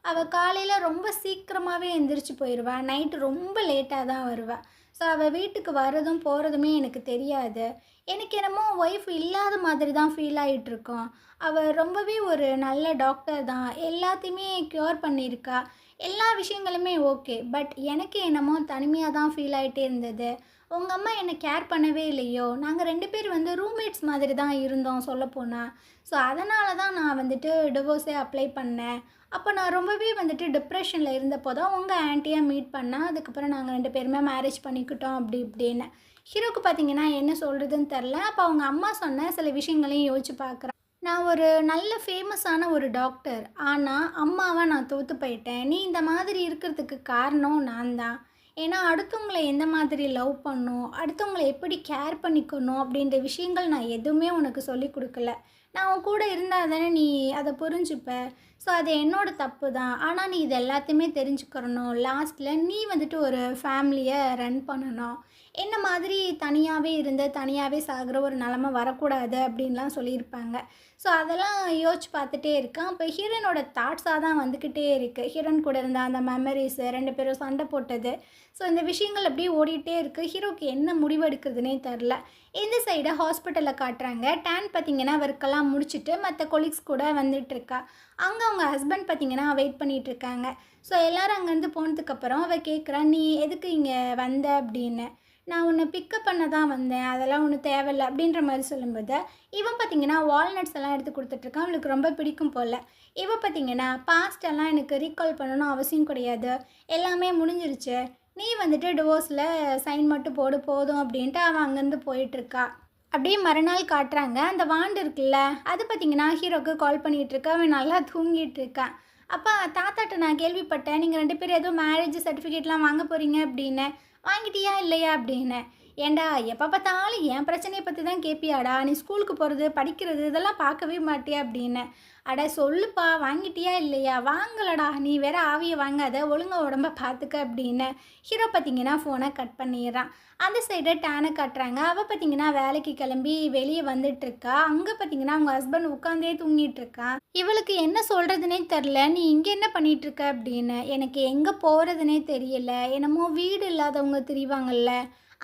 அவள் காலையில் ரொம்ப சீக்கிரமாகவே எந்திரிச்சு போயிடுவா, நைட்டு ரொம்ப லேட்டாக தான் வருவாள். ஸோ அவள் வீட்டுக்கு வர்றதும் போகிறதுமே எனக்கு தெரியாது. எனக்கு என்னமோ ஒய்ஃப் இல்லாத மாதிரி தான் ஃபீல் ஆகிட்டுருக்கோம். அவள் ரொம்பவே ஒரு நல்ல டாக்டர் தான், எல்லாத்தையுமே க்யூர் பண்ணியிருக்கா, எல்லா விஷயங்களுமே ஓகே. பட் எனக்கு என்னமோ தனிமையாக தான் ஃபீல் ஆகிட்டே இருந்தது. உங்கள் அம்மா என்னை கேர் பண்ணவே இல்லையோ, நாங்கள் 2 பேர் வந்து ரூம்மேட்ஸ் மாதிரி தான் இருந்தோம் சொல்லப்போனால். ஸோ அதனால தான் நான் வந்துட்டு டிவோர்ஸே அப்ளை பண்ணேன். அப்போ நான் ரொம்பவே வந்துட்டு டிப்ரெஷனில் இருந்தப்போ தான் உங்கள் ஆன்ட்டியை மீட் பண்ணேன். அதுக்கப்புறம் நாங்கள் 2 பேருமே மேரேஜ் பண்ணிக்கிட்டோம் அப்படி இப்படின்னு. ஹீரோக்கு பார்த்தீங்கன்னா என்ன சொல்கிறதுன்னு தெரில. அப்போ அவங்க அம்மா சொன்ன சில விஷயங்களையும் யோசிச்சு பார்க்குறேன். நான் ஒரு நல்ல ஃபேமஸான ஒரு டாக்டர், ஆனால் அம்மாவை நான் தோற்று போயிட்டேன். நீ இந்த மாதிரி இருக்கிறதுக்கு காரணம் நான் தான். ஏன்னா அடுத்தவங்கள எந்த மாதிரி லவ் பண்ணணும், அடுத்தவங்கள எப்படி கேர் பண்ணிக்கணும் அப்படின்ற விஷயங்கள் நான் எதுவுமே உனக்கு சொல்லிக் கொடுக்கல. நான் உன் கூட இருந்தா தானே நீ அதை புரிஞ்சுப்ப. ஸோ அது என்னோட தப்பு தான். ஆனால் நீ இது எல்லாத்தையுமே தெரிஞ்சுக்கிறணும். லாஸ்ட்டில் நீ வந்துட்டு ஒரு ஃபேமிலியை ரன் பண்ணணும். என்ன மாதிரி தனியாகவே இருந்து தனியாகவே சாகிற ஒரு நிலமை வரக்கூடாது அப்படின்லாம் சொல்லியிருப்பாங்க. ஸோ அதெல்லாம் யோசிச்சு பார்த்துட்டே இருக்கேன். அப்போ ஹீரோயினோட தாட்ஸாக தான் வந்துக்கிட்டே இருக்குது. ஹீரோயின் கூட இருந்த அந்த மெமரிஸு, 2 பேரும் சண்டை போட்டது. ஸோ இந்த விஷயங்கள் அப்படியே ஓடிட்டே இருக்குது. ஹீரோக்கு என்ன முடிவு எடுக்கிறதுனே தெரில. இந்த சைடு ஹாஸ்பிட்டலில் காட்டுறாங்க. டேன் பார்த்திங்கன்னா ஒர்க்கெல்லாம் முடிச்சுட்டு மற்ற கொலீக்ஸ் கூட வந்துட்டுருக்கா. அங்கே அவங்க ஹஸ்பண்ட் பார்த்திங்கன்னா வெயிட் பண்ணிகிட்ருக்காங்க. ஸோ எல்லோரும் அங்கேருந்து போனதுக்கப்புறம் அவள் கேட்குறா, நீ எதுக்கு இங்கே வந்த அப்படின்னு. நான் உன்னை பிக்கப் பண்ண தான் வந்தேன், அதெல்லாம் ஒன்றும் தேவையில்லை அப்படின்ற மாதிரி சொல்லும்போது, இவன் பார்த்திங்கன்னா வால்நட்ஸ் எல்லாம் எடுத்து கொடுத்துட்ருக்கான். அவளுக்கு ரொம்ப பிடிக்கும் போல். இவன் பார்த்திங்கன்னா பாஸ்டெல்லாம் எனக்கு ரீகால் பண்ணணும் அவசியம் கிடையாது, எல்லாமே முடிஞ்சிருச்சு, நீ வந்துட்டு டிவோர்ஸில் சைன் மட்டும் போடு போதும் அப்படின்ட்டு அவன் அங்கேருந்து போயிட்டுருக்கா. அப்படியே மறுநாள் காட்டுறாங்க. அந்த வாண்டு இருக்குல்ல, அது பார்த்திங்கன்னா ஹீரோக்கு கால் பண்ணிகிட்ருக்கா. அவன் நல்லா தூங்கிட்டு இருக்கான். அப்போ தாத்தாட்ட நான் கேள்விப்பட்டேன், நீங்கள் 2 பேரும் ஏதோ மேரேஜ் சர்டிஃபிகேட்லாம் வாங்க போகிறீங்க அப்படின்னு. வாங்கிட்டியா இல்லையா அப்படின்னு. ஏண்டா எப்போ பார்த்தாலும் என் பிரச்சனையை பற்றி தான் கேட்பியாடா, நீ ஸ்கூலுக்கு போகிறது படிக்கிறது இதெல்லாம் பார்க்கவே மாட்டியா அப்படின்னு. அட சொல்லுப்பா, வாங்கிட்டியா இல்லையா. வாங்கலடா, நீ வேற ஆவியை வாங்காத, ஒழுங்கா உடம்ப பார்த்துக்க அப்படின்னு ஹீரோ பார்த்திங்கன்னா ஃபோனை கட் பண்ணிடுறான். அந்த சைடு டேனை காட்டுறாங்க. அவள் பார்த்திங்கன்னா வேலைக்கு கிளம்பி வெளியே வந்துட்டுருக்கா. அங்கே பார்த்திங்கன்னா அவங்க ஹஸ்பண்ட் உட்காந்தே தூங்கிட்டுருக்கான். இவளுக்கு என்ன சொல்கிறதுனே தெரில. நீ இங்கே என்ன பண்ணிகிட்ருக்க அப்படின்னு. எனக்கு எங்கே போகிறதுனே தெரியல, என்னமோ வீடு இல்லாதவங்க திரிவாங்கல்ல,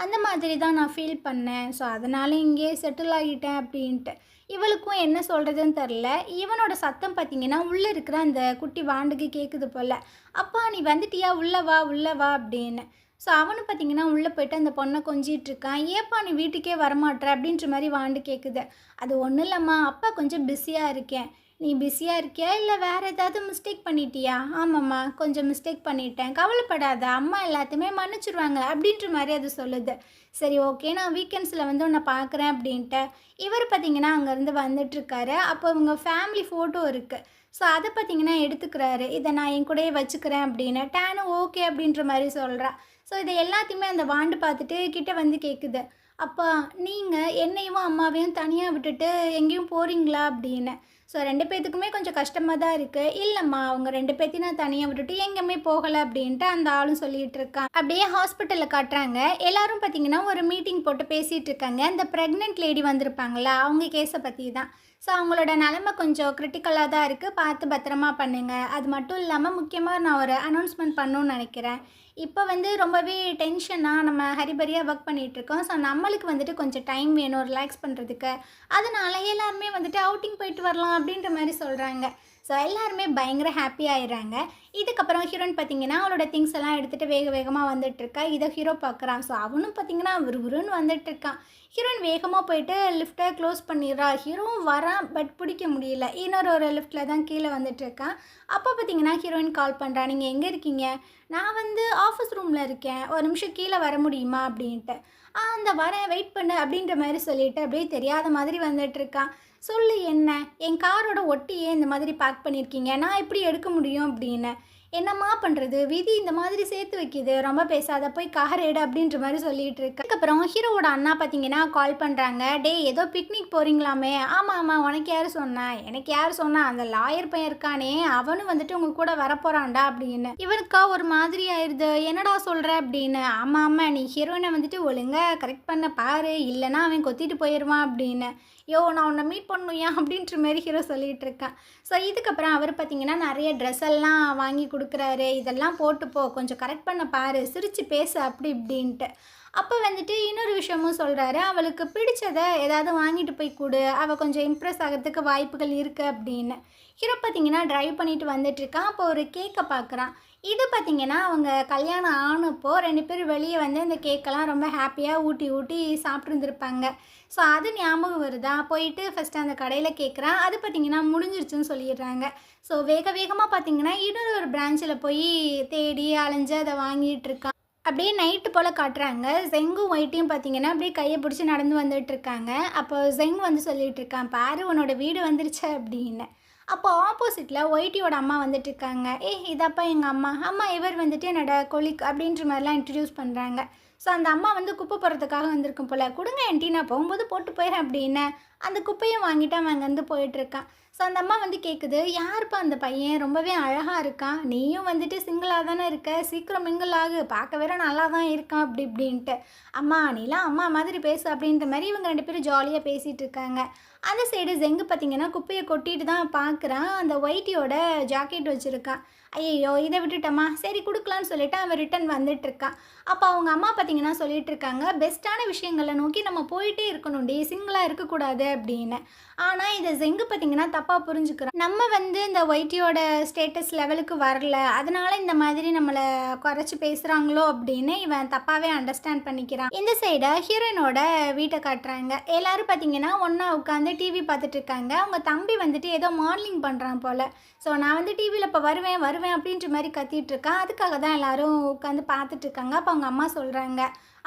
அந்த மாதிரி தான் நான் ஃபீல் பண்ணேன். ஸோ அதனால் இங்கேயே செட்டில் ஆகிட்டேன் அப்படின்ட்டு. இவளுக்கும் என்ன சொல்கிறதுன்னு தெரில. இவனோட சத்தம் பார்த்திங்கன்னா உள்ளே இருக்கிற அந்த குட்டி வாண்டுக்கு கேட்குது போல். அப்பா நீ வந்துட்டியா, உள்ளே வா உள்ளே வா அப்படின்னு. ஸோ அவனு பார்த்திங்கன்னா உள்ளே போய்ட்டு அந்த பொண்ணை கொஞ்சிகிட்ருக்கான். ஏப்பா நீ வீட்டுக்கே வரமாட்ற அப்படின்ற மாதிரி வாண்டு கேட்குது. அது ஒன்றும் இல்லைம்மா, அப்பா கொஞ்சம் பிஸியாக இருக்கேன். நீ பிஸியாக இருக்கியா இல்லை வேறு ஏதாவது மிஸ்டேக் பண்ணிட்டியா. ஆமாம்மா கொஞ்சம் மிஸ்டேக் பண்ணிட்டேன், கவலைப்படாத, அம்மா எல்லாத்தையுமே மன்னிச்சிடுவாங்க அப்படின்ற மாதிரி அது சொல்லுது. சரி ஓகே, நான் வீக்கெண்ட்ஸில் வந்து உன்னை பார்க்குறேன் அப்படின்ட்டு. இவர் பார்த்திங்கன்னா அங்கேருந்து வந்துட்டுருக்காரு. அப்போ அவங்க ஃபேமிலி ஃபோட்டோ இருக்குது. ஸோ அதை பார்த்திங்கன்னா எடுத்துக்கிறாரு. இதை நான் என் கூடயே வச்சுக்கிறேன் அப்படின்னு. டேனும் ஓகே அப்படின்ற மாதிரி சொல்கிறா. ஸோ இதை எல்லாத்தையுமே அந்த வாண்டு பார்த்துட்டு கிட்டே வந்து கேட்குது, அப்பா நீங்கள் என்னையும் அம்மாவையும் தனியாக விட்டுட்டு எங்கேயும் போகிறீங்களா அப்படின்னு. ஸோ 2 பேர்த்துக்குமே கொஞ்சம் கஷ்டமாக தான் இருக்குது. இல்லைம்மா அவங்க 2 பேர்த்தையும் நான் தனியாக விட்டுட்டு எங்கேயுமே போகலை அப்படின்ட்டு அந்த ஆளும் சொல்லிகிட்டு இருக்கான். அப்படியே ஹாஸ்பிட்டலில் காட்டுறாங்க. எல்லோரும் பார்த்திங்கன்னா ஒரு மீட்டிங் போட்டு பேசிகிட்டு இருக்காங்க. இந்த ப்ரெக்னென்ட் லேடி வந்திருப்பாங்களா, அவங்க கேஸை பற்றி தான். ஸோ அவங்களோட நிலமை கொஞ்சம் கிரிட்டிக்கலாக தான் இருக்குது, பார்த்து பத்திரமா பண்ணுங்கள். அது மட்டும் இல்லாமல் முக்கியமாக நான் ஒரு அனௌன்ஸ்மெண்ட் பண்ணணும்னு நினைக்கிறேன். இப்போ வந்து ரொம்பவே டென்ஷனாக நம்ம ஹரிபரியாக ஒர்க் பண்ணிகிட்ருக்கோம். ஸோ நம்மளுக்கு வந்துட்டு கொஞ்சம் டைம் வேணும் ரிலாக்ஸ் பண்ணுறதுக்கு. அதனால எல்லாருமே வந்துட்டு அவுட்டிங் போயிட்டு வரலாம் அப்படின்ற மாதிரி சொல்கிறாங்க. ஸோ எல்லாருமே பயங்கர ஹாப்பி ஆயிடுறாங்க. இதுக்கப்புறம் ஹீரோயின் பார்த்திங்கன்னா அவளோட திங்ஸ் எல்லாம் எடுத்துகிட்டு வேக வேகமாக வந்துட்டுருக்கா. இதை ஹீரோ பார்க்குறான். ஸோ அவனும் பார்த்திங்கன்னா விறுவிறுன்னு வந்துட்டுருக்கான். ஹீரோயின் வேகமாக போயிட்டு லிஃப்ட்டை க்ளோஸ் பண்ணிடுறா. ஹீரோவும் வரான், பட் பிடிக்க முடியல. ஒரு லிஃப்ட்டில் தான் கீழே வந்துட்டுருக்கான். அப்போ பார்த்திங்கன்னா ஹீரோயின் கால் பண்ணுறா, நீங்கள் எங்கே இருக்கீங்க. நான் வந்து ஆஃபீஸ் ரூமில் இருக்கேன், ஒரு நிமிஷம் கீழே வர முடியுமா அப்படின்ட்டு. அந்த வரேன் வெயிட் பண்ணு அப்படின்ற மாதிரி சொல்லிவிட்டு அப்படியே தெரியாத மாதிரி வந்துட்டுருக்கான். சொல்லு என்ன, என் காரோட ஒட்டியே இந்த மாதிரி பேக் பண்ணியிருக்கீங்க, நான் எப்படி எடுக்க முடியும் அப்படின்னு. என்னம்மா பண்ணுறது, விதி இந்த மாதிரி சேர்த்து வைக்கிது, ரொம்ப பேசாத, போய் கார் எடு அப்படின்ற மாதிரி சொல்லிகிட்டு இருக்கு. அதுக்கப்புறம் ஹீரோவோட அண்ணா பார்த்தீங்கன்னா கால் பண்ணுறாங்க. டே ஏதோ பிக்னிக் போகிறீங்களாமே. ஆமாம் ஆமாம், உனக்கு யார் சொன்னா, எனக்கு யார் சொன்னா, அந்த லாயர் பையன் இருக்கானே அவனும் வந்துட்டு உங்கள் கூட வரப்போகிறான்டா அப்படின்னு. இவனுக்கா ஒரு மாதிரி ஆயிடுது, என்னடா சொல்கிற அப்படின்னு. ஆமாம் ஆமாம், நீ ஹீரோயினை வந்துட்டு ஒழுங்காக கரெக்ட் பண்ண பாரு, இல்லைனா அவன் கொத்திட்டு போயிடுவான் அப்படின்னு. யோ நான் உன்னை மீட் பண்ணுயா அப்படின்ற மாதிரி ஹீரோ சொல்லிகிட்டு இருக்கேன். ஸோ இதுக்கப்புறம் அவர் பார்த்திங்கன்னா நிறைய ட்ரெஸ் எல்லாம் வாங்கி கொடுக்குறாரு. இதெல்லாம் போட்டுப்போ, கொஞ்சம் கரெக்ட் பண்ண பாரு, சிரித்து பேசு அப்படி இப்படின்ட்டு. அப்போ வந்துட்டு இன்னொரு விஷயமும் சொல்கிறாரு, அவளுக்கு பிடிச்சதை ஏதாவது வாங்கிட்டு போய் கொடு, அவள் கொஞ்சம் இம்ப்ரெஸ் ஆகிறதுக்கு வாய்ப்புகள் இருக்குது அப்படின்னு. ஹீரோ பார்த்திங்கன்னா ட்ரைவ் பண்ணிட்டு வந்துட்டுருக்கான். அப்போ ஒரு கேக்கை பார்க்குறான். இது பார்த்திங்கன்னா அவங்க கல்யாணம் ஆனப்போ 2 பேர் வெளியே வந்து இந்த கேக்கெல்லாம் ரொம்ப ஹாப்பியாக ஊட்டி ஊட்டி சாப்பிட்ருந்துருப்பாங்க. ஸோ அது ஞாபகம் வருதா, போயிட்டு ஃபஸ்ட்டு அந்த கடையில் கேட்குறான். அது பார்த்திங்கன்னா முடிஞ்சிருச்சுன்னு சொல்லிடுறாங்க. ஸோ வேக வேகமாக பார்த்திங்கன்னா இன்னொரு பிரான்ச்சில் போய் தேடி அலைஞ்சு அதை வாங்கிட்டு இருக்கான். அப்படியே நைட்டு போல் காட்டுறாங்க. ஜெங்கும் ஒயிட்டையும் பார்த்திங்கன்னா அப்படியே கையை பிடிச்சி நடந்து வந்துட்டுருக்காங்க. அப்போ ஜெங் வந்து சொல்லிகிட்டு இருக்கான், பாரு உன்னோட வீடு வந்துருச்சு அப்படின்னு. அப்போ ஆப்போசிட்டில் ஒயிட்டியோட அம்மா வந்துட்டு இருக்காங்க. இதப்பா எங்கள் அம்மா. அம்மா இவர் வந்துட்டு என்னோட கொலிக் அப்படின்ற மாதிரிலாம் இன்ட்ரடியூஸ் பண்ணுறாங்க. ஸோ அந்த அம்மா வந்து குப்பை போடுறதுக்காக வந்திருக்கும் போல். கொடுங்க ஆண்டி, நான் போகும்போது போட்டு போயிடுறேன் அப்படின்னு அந்த குப்பையும் வாங்கிட்டு அவன் அங்கேருந்து போயிட்டுருக்கான். ஸோ அந்த அம்மா வந்து கேட்குது, யாருப்பா அந்த பையன், ரொம்பவே அழகாக இருக்கான், நீயும் வந்துட்டு சிங்கிளாக தானே இருக்க, சீக்கிரம் மிங்கிள் ஆகு, பார்க்க வேற நல்லா தான் இருக்கான் அப்படி இப்படின்ட்டு. அம்மா நீலாம் அம்மா மாதிரி பேசு அப்படின்ற மாதிரி இவங்க 2 பேரும் ஜாலியாக பேசிகிட்டு இருக்காங்க. அந்த சைடு ஜெங்கு பார்த்தீங்கன்னா குப்பையை கொட்டிட்டு தான் பார்க்குறான். அந்த ஒயிட்டியோட ஜாக்கெட் வச்சுருக்கான். ஐயையோ இதை விட்டுட்டம்மா, சரி கொடுக்கலான்னு சொல்லிட்டு அவன் ரிட்டன் வந்துட்டுருக்கான். அப்போ அவங்க அம்மா பார்த்தீங்கன்னா சொல்லிட்டு இருக்காங்க, பெஸ்ட்டான விஷயங்களை நோக்கி நம்ம போயிட்டே இருக்கணும்டி, சிங்கிளாக இருக்கக்கூடாது அப்படின்னு. ஆனால் இதை ஜெங்கு பார்த்தீங்கன்னா தப்பாக புரிஞ்சுக்கிறோம். நம்ம வந்து இந்த ஒயிட்டியோட ஸ்டேட்டஸ் லெவலுக்கு வரல, அதனால இந்த மாதிரி நம்மளை குறைச்சி பேசுகிறாங்களோ அப்படின்னு இவன் தப்பாகவே அண்டர்ஸ்டாண்ட் பண்ணிக்கிறான். இந்த சைடை ஹீரோயினோட வீட்டை காட்டுறாங்க. எல்லாரும் பார்த்தீங்கன்னா ஒன்றா உட்காந்து டிவி பார்த்துட்டு இருக்காங்க. அவங்க தம்பி வந்துட்டு ஏதோ மாடலிங் பண்ணுறான் போல். ஸோ நான் வந்து டிவியில் இப்போ வருவேன் வருவேன் அப்படின்ற மாதிரி கத்திட்டு இருக்கான். அதுக்காக தான் எல்லாரும் உட்காந்து பார்த்துட்டு இருக்காங்க. அப்போ அவங்க அம்மா சொல்கிறாங்க,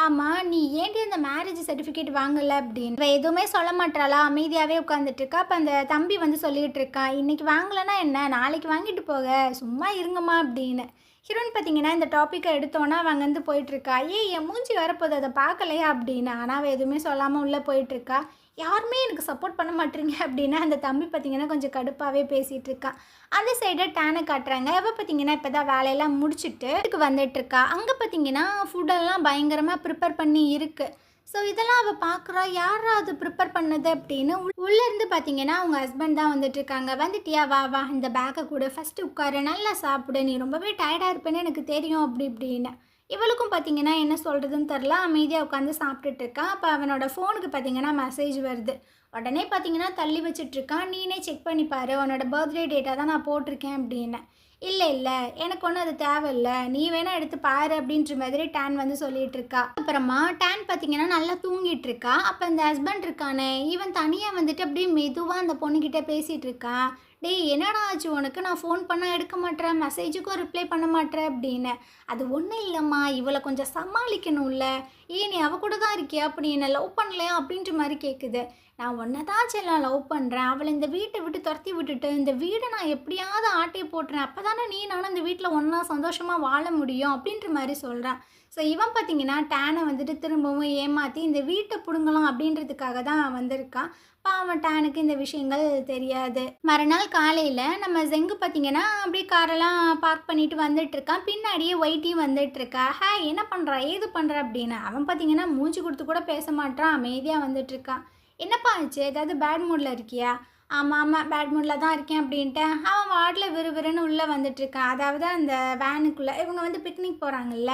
ஆமாம் நீ ஏன்டி அந்த மேரேஜ் சர்டிஃபிகேட் வாங்கலை அப்படின்னு. இப்போ எதுவுமே சொல்ல மாட்டாளா, அமைதியாகவே உட்காந்துட்டு இருக்கா. அப்போ அந்த தம்பி வந்து சொல்லிகிட்டு இருக்கான், இன்றைக்கி வாங்கலைன்னா என்ன, நாளைக்கு வாங்கிட்டு போக, சும்மா இருங்கம்மா அப்படின்னு. ஹீரோயின் பார்த்தீங்கன்னா இந்த டாப்பிக்கை எடுத்தோன்னா அவள் அங்கேருந்து போயிட்டுருக்கா. என் மூஞ்சி வரப்போகுது அதை பார்க்கலையா அப்படின்னு. ஆனால் அவள் எதுவுமே சொல்லாமல் உள்ளே போயிட்டுருக்கா. யாருமே எனக்கு சப்போர்ட் பண்ண மாட்டேறீங்க அப்படின்னு அந்த தம்பி பார்த்தீங்கன்னா கொஞ்சம் கடுப்பாகவே பேசிகிட்டு இருக்கான். அந்த சைடை டேனை காட்டுறாங்க. அவள் பார்த்தீங்கன்னா இப்போ தான் வேலையெல்லாம் முடிச்சுட்டு இதுக்கு வந்துட்டுருக்கா. அங்கே பார்த்தீங்கன்னா ஃபுட்டெல்லாம் பயங்கரமாக ப்ரிப்பேர் பண்ணி இருக்குது. ஸோ இதெல்லாம் அவள் பார்க்குறா, யாரா அது ப்ரிப்பேர் பண்ணது அப்படின்னு. உள்ளேருந்து பார்த்தீங்கன்னா அவங்க ஹஸ்பண்ட் தான் வந்துட்டுருக்காங்க. வந்துட்டியா, வா வா இந்த பேக்கை கூட ஃபஸ்ட்டு உட்காரு, நல்லா சாப்பிடு, நீ ரொம்பவே டயர்டாக இருப்பேன்னு எனக்கு தெரியும் அப்படி இப்படின்னு. இவளுக்கும் பார்த்தீங்கன்னா என்ன சொல்கிறதுன்னு தெரில, அமைதியாக உட்காந்து சாப்பிட்டுட்டு இருக்கான். அப்போ அவனோட ஃபோனுக்கு பார்த்தீங்கன்னா மெசேஜ் வருது. உடனே பார்த்தீங்கன்னா தள்ளி வச்சுட்ருக்கான். நீனே செக் பண்ணி பாரு, உன்னோட பர்த்டே டேட்டாக தான் நான் போட்டிருக்கேன் அப்படின்னு. இல்லை இல்லை எனக்கு ஒன்றும் அது தேவையில்லை, நீ வேணால் எடுத்து பாரு அப்படின்ற மாதிரி டேன் வந்து சொல்லிகிட்டு இருக்கா. அப்புறமா டேன் பார்த்தீங்கன்னா நல்லா தூங்கிட்டு இருக்கா. அப்போ அந்த ஹஸ்பண்ட் இருக்கானே, இவன் தனியாக வந்துட்டு அப்படியே மெதுவாக அந்த பொண்ணுக்கிட்ட பேசிகிட்டு இருக்கான். டேய் என்னடா ஆச்சு உனக்கு, நான் ஃபோன் பண்ணால் எடுக்க மாட்டேறேன், மெசேஜுக்கும் ரிப்ளை பண்ண மாட்டேறேன் அப்படின்னு. அது ஒன்றும் இல்லைம்மா, இவளை கொஞ்சம் சமாளிக்கணும்ல, நீ அவள் கூட தான் இருக்கியா, அப்படி என்னை லவ் பண்ணலையா அப்படின்ற மாதிரி கேட்குது. நான் ஒன்றை தான் செல்லம் லவ் பண்ணுறேன், அவளை இந்த வீட்டை விட்டு துரத்தி விட்டுட்டு இந்த வீடை நான் எப்படியாவது ஆட்டையை போட்டுறேன், அப்போ தானே நீ நானும் இந்த வீட்டில் ஒன்றா சந்தோஷமாக வாழ முடியும் அப்படின்ற மாதிரி சொல்கிறான். ஸோ இவன் பார்த்தீங்கன்னா டேனை வந்துட்டு திரும்பவும் ஏமாற்றி இந்த வீட்டை பிடுங்கலாம் அப்படின்றதுக்காக தான் வந்திருக்கான். பாவன் டேனுக்கு இந்த விஷயங்கள் தெரியாது. மறுநாள் காலையில் நம்ம ஜெங்கு பார்த்தீங்கன்னா அப்படியே காரெல்லாம் பார்க் பண்ணிட்டு வந்துட்டுருக்கான். பின்னாடியே ஒயிட்டியும் வந்துட்டுருக்கா. என்ன பண்ணுறா ஏது பண்ணுற அப்படின்னு. அவன் பார்த்தீங்கன்னா மூஞ்சி கொடுத்து கூட பேச மாட்டான், அமைதியாக வந்துட்டுருக்கான். என்னப்பா ஆச்சு, ஏதாவது பேட் மூடில் இருக்கியா? ஆமாம் பேட் மூடில் தான் இருக்கேன் அப்படின்ட்டு அவன் வார்டில் விறுவிறுன்னு உள்ளே வந்துட்டுருக்கான். அதாவது அந்த வேனுக்குள்ளே இவங்க வந்து பிக்னிக் போகிறாங்கல்ல.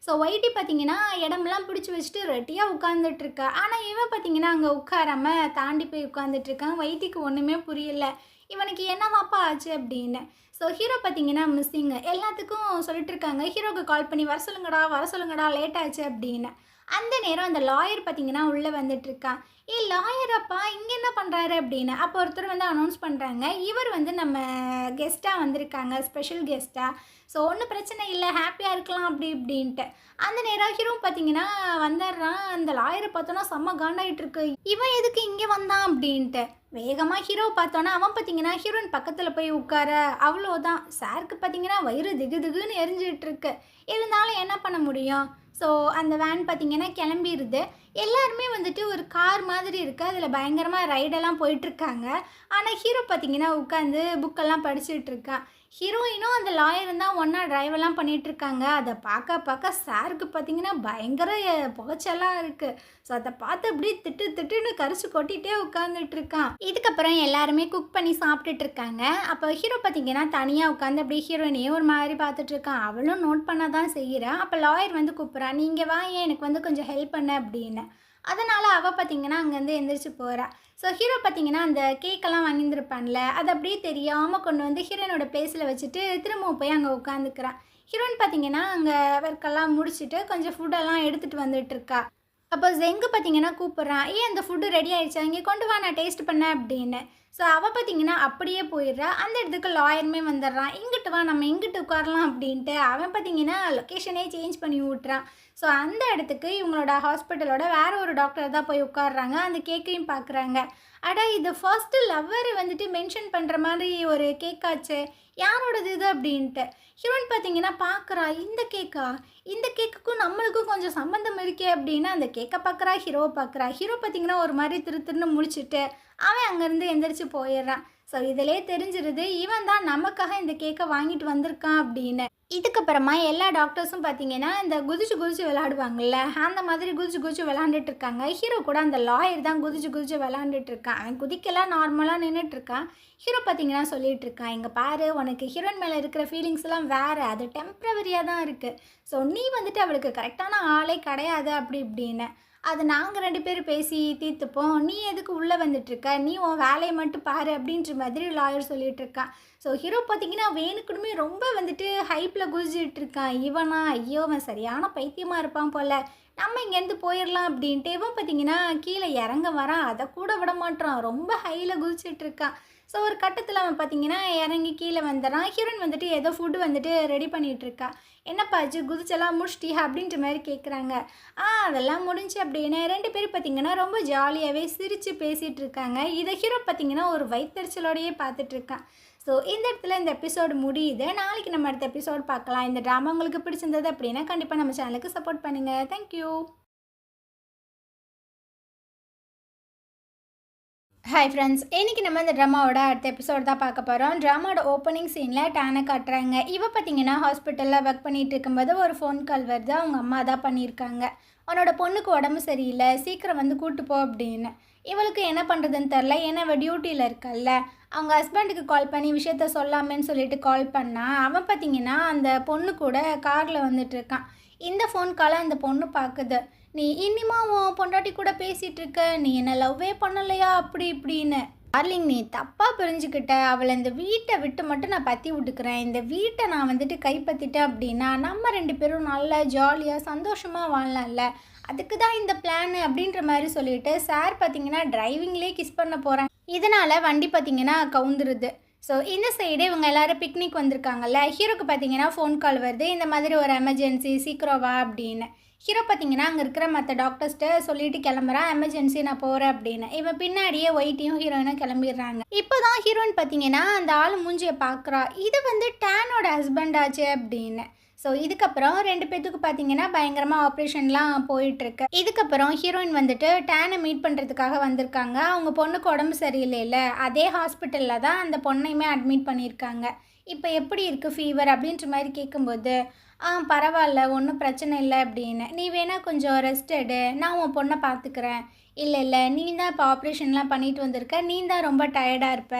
ஸோ ஒயிட்டி பார்த்தீங்கன்னா இடமெல்லாம் பிடிச்சி வச்சுட்டு ரெட்டியாக உட்காந்துட்ருக்கா. ஆனால் இவன் பார்த்தீங்கன்னா அங்கே உட்காராமல் தாண்டி போய் உட்காந்துட்ருக்கான். ஒயிட்டிக்கு ஒன்றுமே புரியல, இவனுக்கு என்னவாப்பா ஆச்சு அப்படின்னு. ஸோ ஹீரோ பார்த்தீங்கன்னா மிஸ்ஸிங்கு எல்லாத்துக்கும் சொல்லிட்டு இருக்காங்க. ஹீரோக்கு கால் பண்ணி வர சொல்லுங்கடா லேட் ஆச்சு அப்படின்னு. அந்த நேரம் அந்த லாயர் பார்த்தீங்கன்னா உள்ளே வந்துட்டுருக்கான். லாயரப்பா இங்கே என்ன பண்ணுறாரு அப்படின்னு. அப்போ ஒருத்தர் வந்து அனௌன்ஸ் பண்ணுறாங்க, இவர் வந்து நம்ம கெஸ்ட்டாக வந்திருக்காங்க, ஸ்பெஷல் கெஸ்ட்டாக. ஸோ ஒன்றும் பிரச்சனை இல்லை, ஹாப்பியாக இருக்கலாம் அப்படி இப்படின்ட்டு. அந்த நேரம் ஹீரோ பார்த்தீங்கன்னா வந்துடுறான். அந்த லாயரை பார்த்தோன்னா செம்ம காண்டாகிட்டு இருக்கு, இவன் எதுக்கு இங்கே வந்தான் அப்படின்ட்டு. வேகமாக ஹீரோ பார்த்தோன்னா அவன் பார்த்தீங்கன்னா ஹீரோயின் பக்கத்தில் போய் உட்கார. அவ்வளோதான், சாருக்கு பார்த்தீங்கன்னா வயிறு திகு திகுன்னு எரிஞ்சிட்டு இருக்கு. இருந்தாலும் என்ன பண்ண முடியும். ஸோ அந்த வேன் பார்த்திங்கன்னா கிளம்பிடுது. எல்லாருமே வந்துட்டு ஒரு கார் மாதிரி இருக்குது, அதில் பயங்கரமாக ரைடெல்லாம் போயிட்டுருக்காங்க. ஆனால் ஹீரோ பார்த்திங்கன்னா உட்காந்து புக்கெல்லாம் படிச்சுட்டு இருக்கான். ஹீரோயினும் அந்த லாயரும் தான் ஒன்றா ட்ரைவெல்லாம் பண்ணிகிட்ருக்காங்க. அதை பார்க்க சாருக்கு பார்த்திங்கன்னா பயங்கர புகைச்சலாக இருக்குது. ஸோ அதை பார்த்து அப்படியே திட்டுன்னு கரிச்சு கொட்டிகிட்டே உட்காந்துட்ருக்கான். இதுக்கப்புறம் எல்லாருமே குக் பண்ணி சாப்பிட்டுட்டு இருக்காங்க. அப்போ ஹீரோ பார்த்திங்கன்னா தனியாக உட்காந்து அப்படியே ஹீரோயினையே ஒரு மாதிரி பார்த்துட்ருக்கான். அவளும் நோட் பண்ண தான் செய்கிறான். அப்போ லாயர் வந்து கூப்பிட்றான், நீங்கள் வா எனக்கு வந்து கொஞ்சம் ஹெல்ப் பண்ண அப்படின்னு. அதனால் அவள் பார்த்திங்கன்னா அங்கேருந்து எந்திரிச்சு போகிறா. ஸோ ஹீரோ பார்த்திங்கன்னா அந்த கேக்கெல்லாம் வாங்கியிருப்பான்ல, அது அப்படியே தெரியாமல் கொண்டு வந்து ஹீரோயினோட பிளேஸில் வச்சுட்டு திரும்பவும் போய் அங்கே உட்காந்துக்கிறான். ஹீரோயின் பார்த்திங்கன்னா அங்கே ஒர்க்கெல்லாம் முடிச்சுட்டு கொஞ்சம் ஃபுட்டெல்லாம் எடுத்துகிட்டு வந்துட்டுருக்கா. அப்போ ஜெங்கு பார்த்திங்கன்னா கூப்பிட்றான், அந்த ஃபுட்டு ரெடி ஆகிடுச்சா, இங்கே கொண்டு வா நான் டேஸ்ட் பண்ணேன் அப்படின்னு. ஸோ அவள் பார்த்திங்கன்னா அப்படியே போயிடுறா. அந்த இடத்துக்கு லாயருமே வந்துடுறான், இங்கிட்டு வா நம்ம இங்கிட்டு உட்காரலாம் அப்படின்ட்டு. அவன் பார்த்திங்கன்னா லொக்கேஷனே சேஞ்ச் பண்ணி விட்றான். ஸோ அந்த இடத்துக்கு இவங்களோட ஹாஸ்பிட்டலோட வேறு ஒரு டாக்டர் தான் போய் உட்காடுறாங்க. அந்த கேக்கையும் பார்க்குறாங்க. அட இது ஃபர்ஸ்ட்டு லவ்வர் வந்துட்டு மென்ஷன் பண்ணுற மாதிரி ஒரு கேக்காச்சு, யாரோடது இது அப்படின்ட்டு. ஹீரோயின் பார்த்தீங்கன்னா பார்க்குறா, இந்த கேக்கா? இந்த கேக்குக்கும் நம்மளுக்கும் கொஞ்சம் சம்மந்தம் இருக்கே அப்படின்னு அந்த கேக்கை பார்க்குறா, ஹீரோவை பார்க்குறா. ஹீரோ பார்த்தீங்கன்னா ஒரு மாதிரி திருன்னு முழிச்சிட்டு அவன் அங்கேருந்து எந்திரிச்சு போயிடுறான். ஸோ இதிலே தெரிஞ்சிருது இவன் தான் நமக்காக இந்த கேக்கை வாங்கிட்டு வந்திருக்கான் அப்படின்னு. இதுக்கப்புறமா எல்லா டாக்டர்ஸும் பார்த்தீங்கன்னா இந்த குதிச்சு குதிச்சு விளாடுவாங்கள்ல, அந்த மாதிரி குதிச்சு குதிச்சு விளாண்டுட்டு இருக்காங்க. ஹீரோ கூட அந்த லாயர் தான் குதிச்சு குதிச்சு விளாண்டுட்டு இருக்கான். அவன் குதிக்கெல்லாம் நார்மலாக நின்றுட்டு இருக்கான். ஹீரோ பார்த்தீங்கன்னா சொல்லிட்டு இருக்கான், இங்கே பாரு உனக்கு ஹீரோயின் மேலே இருக்கிற ஃபீலிங்ஸ்லாம் வேறு, அது டெம்ப்ரவரியாக தான் இருக்குது. ஸோ நீ வந்துட்டு அவளுக்கு கரெக்டான ஆளே கிடையாது அப்படி இப்படின்னு. அது நாங்கள் 2 பேரும் பேசி தீர்த்துப்போம், நீ எதுக்கு உள்ளே வந்துட்டுருக்க, நீ உன் வேலையை மட்டும் பாரு அப்படின்ற மாதிரி லாயர் சொல்லிட்டு இருக்கான். ஸோ ஹீரோ பார்த்தீங்கன்னா வேணுக்குனுமே ரொம்ப வந்துட்டு ஹைப்பில் குதிச்சுட்டு இருக்கான். இவனா ஐயோ அவன் சரியான பைத்தியமாக இருப்பான் போல், நம்ம இங்கேருந்து போயிடலாம் அப்படின்ட்டு. இவன் பார்த்தீங்கன்னா கீழே இறங்க வரான், அதை கூட விட மாட்டான், ரொம்ப ஹையில் குதிச்சுட்டு இருக்கான். ஸோ ஒரு கட்டத்தில் அவன் பார்த்தீங்கன்னா இறங்கி கீழே வந்துடுறான். ஹீரோயின் வந்துட்டு ஏதோ ஃபுட்டு வந்துட்டு ரெடி பண்ணிகிட்ருக்கா. என்னப்பா ஆச்சு, குதிச்செல்லாம் முடிச்சிட்டியா அப்படின்ற மாதிரி கேட்குறாங்க. அதெல்லாம் முடிஞ்சு அப்படின்னு 2 பேரும் பார்த்தீங்கன்னா ரொம்ப ஜாலியாகவே சிரித்து பேசிகிட்டு இருக்காங்க. இதை ஹீரோ பார்த்தீங்கன்னா ஒரு வயிற்றுச்சலோடையே பார்த்துட்ருக்கான். ஸோ இந்த இடத்துல இந்த எபிசோடு முடியுது. நாளைக்கு நம்ம அடுத்த எபிசோடு பார்க்கலாம். இந்த ட்ராமா உங்களுக்கு பிடிச்சிருந்தது அப்படின்னா கண்டிப்பாக நம்ம சேனலுக்கு சப்போர்ட் பண்ணுங்கள். தேங்க்யூ. ஹாய் ஃப்ரெண்ட்ஸ், இன்றைக்கி நம்ம இந்த ட்ராமாவோட அடுத்த எபிசோட் தான் பார்க்க போகிறோம். ட்ராமாவோட ஓப்பனிங் சீனில் டேனை காட்டுறாங்க. இவ பார்த்தீங்கன்னா ஹாஸ்பிட்டலில் ஒர்க் பண்ணிகிட்டு இருக்கும்போது ஒரு ஃபோன் கால் வருது. அவங்க அம்மா தான் பண்ணியிருக்காங்க, உன்னோட பொண்ணுக்கு உடம்பு சரியில்லை, சீக்கிரம் வந்து கூட்டு போ அப்படின்னு. இவளுக்கு என்ன பண்ணுறதுன்னு தெரில, ஏன்னா அவள் டியூட்டியில் இருக்கல்ல. அவங்க ஹஸ்பண்டுக்கு கால் பண்ணி விஷயத்த சொல்லாமேன்னு சொல்லிட்டு கால் பண்ணால் அவன் பார்த்தீங்கன்னா அந்த பொண்ணு கூட காரில் வந்துட்டுருக்கான். இந்த ஃபோன் காலை அந்த பொண்ணு பார்க்குது. நீ இன்னிமா உன் பொண்டாட்டி கூட பேசிகிட்டு இருக்க, நீ என்ன லவ்வே பண்ணலையா அப்படி இப்படின்னு. டார்லிங் நீ தப்பாக புரிஞ்சுக்கிட்ட, அவளை இந்த வீட்டை விட்டு மட்டும் நான் பற்றி விட்டுக்கிறேன். இந்த வீட்டை நான் வந்துட்டு கைப்பற்றிட்டேன் அப்படின்னா நம்ம 2 பேரும் நல்லா ஜாலியாக சந்தோஷமாக வாழலாம்ல, அதுக்கு தான் இந்த பிளான் அப்படின்ற மாதிரி சொல்லிட்டு சார் பார்த்தீங்கன்னா டிரைவிங்லேயே கிஸ் பண்ண போகிறேன். இதனால் வண்டி பார்த்தீங்கன்னா கவுந்துருது. ஸோ இந்த சைடு இவங்க எல்லோரும் பிக்னிக் வந்திருக்காங்கல்ல. ஹீரோக்கு பார்த்தீங்கன்னா ஃபோன் கால் வருது, இந்த மாதிரி ஒரு எமர்ஜென்சி சீக்கிரம் வா அப்படின்னு. ஹீரோ பார்த்தீங்கன்னா அங்கே இருக்கிற மற்ற டாக்டர்ஸ்ட்டு சொல்லிட்டு கிளம்புறான், எமர்ஜென்சி நான் போகிறேன் அப்படின்னு. இவன் பின்னாடியே ஒயிட்டையும் ஹீரோயினும் கிளம்பிடுறாங்க. இப்போ தான் ஹீரோயின் பார்த்தீங்கன்னா அந்த ஆள் மூஞ்சியை பார்க்குறா, இது வந்து டேனோட ஹஸ்பண்ட் ஆச்சு அப்படின்னு. ஸோ இதுக்கப்புறம் 2 பேத்துக்கு பார்த்தீங்கன்னா பயங்கரமாக ஆப்ரேஷன்லாம் போயிட்டுருக்கு. இதுக்கப்புறம் ஹீரோயின் வந்துட்டு டேனை மீட் பண்ணுறதுக்காக வந்திருக்காங்க. அவங்க பொண்ணுக்கு உடம்பு சரியில்லைல்ல, அதே ஹாஸ்பிட்டலில் தான் அந்த பொண்ணையுமே அட்மிட் பண்ணியிருக்காங்க. இப்போ எப்படி இருக்குது ஃபீவர் அப்படின்ற மாதிரி கேட்கும்போது பரவாயில்ல ஒன்றும் பிரச்சனை இல்லை அப்படின்னு. நீ வேணால் கொஞ்சம் ரெஸ்ட் எடு, நான் உன் பொண்ணை பார்த்துக்கிறேன். இல்லை நீ தான் இப்போ ஆப்ரேஷன்லாம் பண்ணிட்டு வந்திருக்க, நீ தான் ரொம்ப டயர்டாக இருப்ப,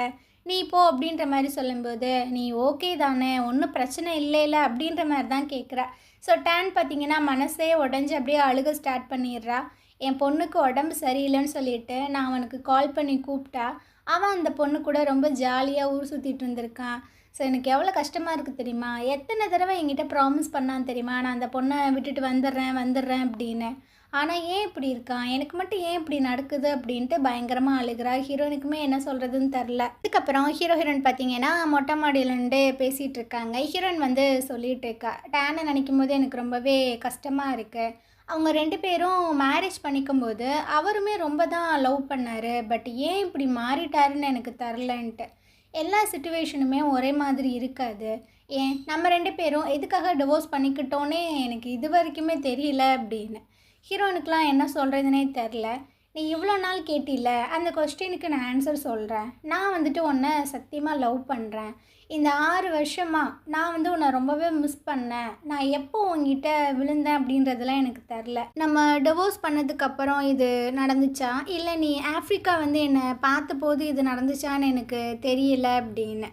நீ போ அப்படின்ற மாதிரி சொல்லும்போது நீ ஓகே தானே, ஒன்றும் பிரச்சனை இல்லை அப்படின்ற மாதிரி தான் கேட்குறா. ஸோ டேன் பார்த்தீங்கன்னா மனசே உடஞ்சி அப்படியே அழுக ஸ்டார்ட் பண்ணிடுறா. என் பொண்ணுக்கு உடம்பு சரியில்லைன்னு சொல்லிட்டு நான் அவனுக்கு கால் பண்ணி கூப்பிட்டா அவன் அந்த பொண்ணு கூட ரொம்ப ஜாலியாக ஊர் சுற்றிட்டு இருந்திருக்கான். ஸோ எனக்கு எவ்வளோ கஷ்டமாக இருக்குது தெரியுமா, எத்தனை தடவை என்கிட்ட ப்ராமிஸ் பண்ணான்னு தெரியுமா, நான் அந்த பொண்ணை விட்டுட்டு வந்துடுறேன் அப்படின்னு. ஆனால் ஏன் இப்படி இருக்கான், எனக்கு மட்டும் ஏன் இப்படி நடக்குது அப்படின்ட்டு பயங்கரமாக அழுகிறா. ஹீரோயினுக்குமே என்ன சொல்கிறதுன்னு தெரில. இதுக்கப்புறம் ஹீரோயின் பார்த்தீங்கன்னா மொட்டை மாடியிலேருந்து பேசிகிட்டு இருக்காங்க. ஹீரோயின் வந்து சொல்லிகிட்டு இருக்கா, டேனை நினைக்கும் போது எனக்கு ரொம்பவே கஷ்டமாக இருக்குது. அவங்க 2 பேரும் மேரேஜ் பண்ணிக்கும்போது அவருமே ரொம்ப தான் லவ் பண்ணார், பட் ஏன் இப்படி மாறிட்டாருன்னு எனக்கு தெரிலன்ட்டு. எல்லா சிச்சுவேஷனுமே ஒரே மாதிரி இருக்காது. ஏன் நம்ம 2 பேரும் எதுக்காக டிவோர்ஸ் பண்ணிக்கிட்டோன்னே எனக்கு இது வரைக்குமே தெரியல அப்படின்னு. ஹீரோயினுக்கெலாம் என்ன சொல்கிறதுனே தெரில. நீ இவ்வளோ நாள் கேட்டில்ல, அந்த கொஸ்டினுக்கு நான் ஆன்சர் சொல்கிறேன். நான் வந்துட்டு உன்னை சத்தியமாக லவ் பண்ணுறேன். இந்த 6 வருஷமாக நான் வந்து உன்னை ரொம்பவே மிஸ் பண்ணேன். நான் எப்போ உங்ககிட்ட விழுந்தேன் அப்படின்றதுலாம் எனக்கு தெரில. நம்ம டிவோர்ஸ் பண்ணதுக்கப்புறம் இது நடந்துச்சா, இல்லை நீ ஆஃப்ரிக்கா வந்து என்னை பார்த்த போது இது நடந்துச்சான்னு எனக்கு தெரியல அப்படின்னு.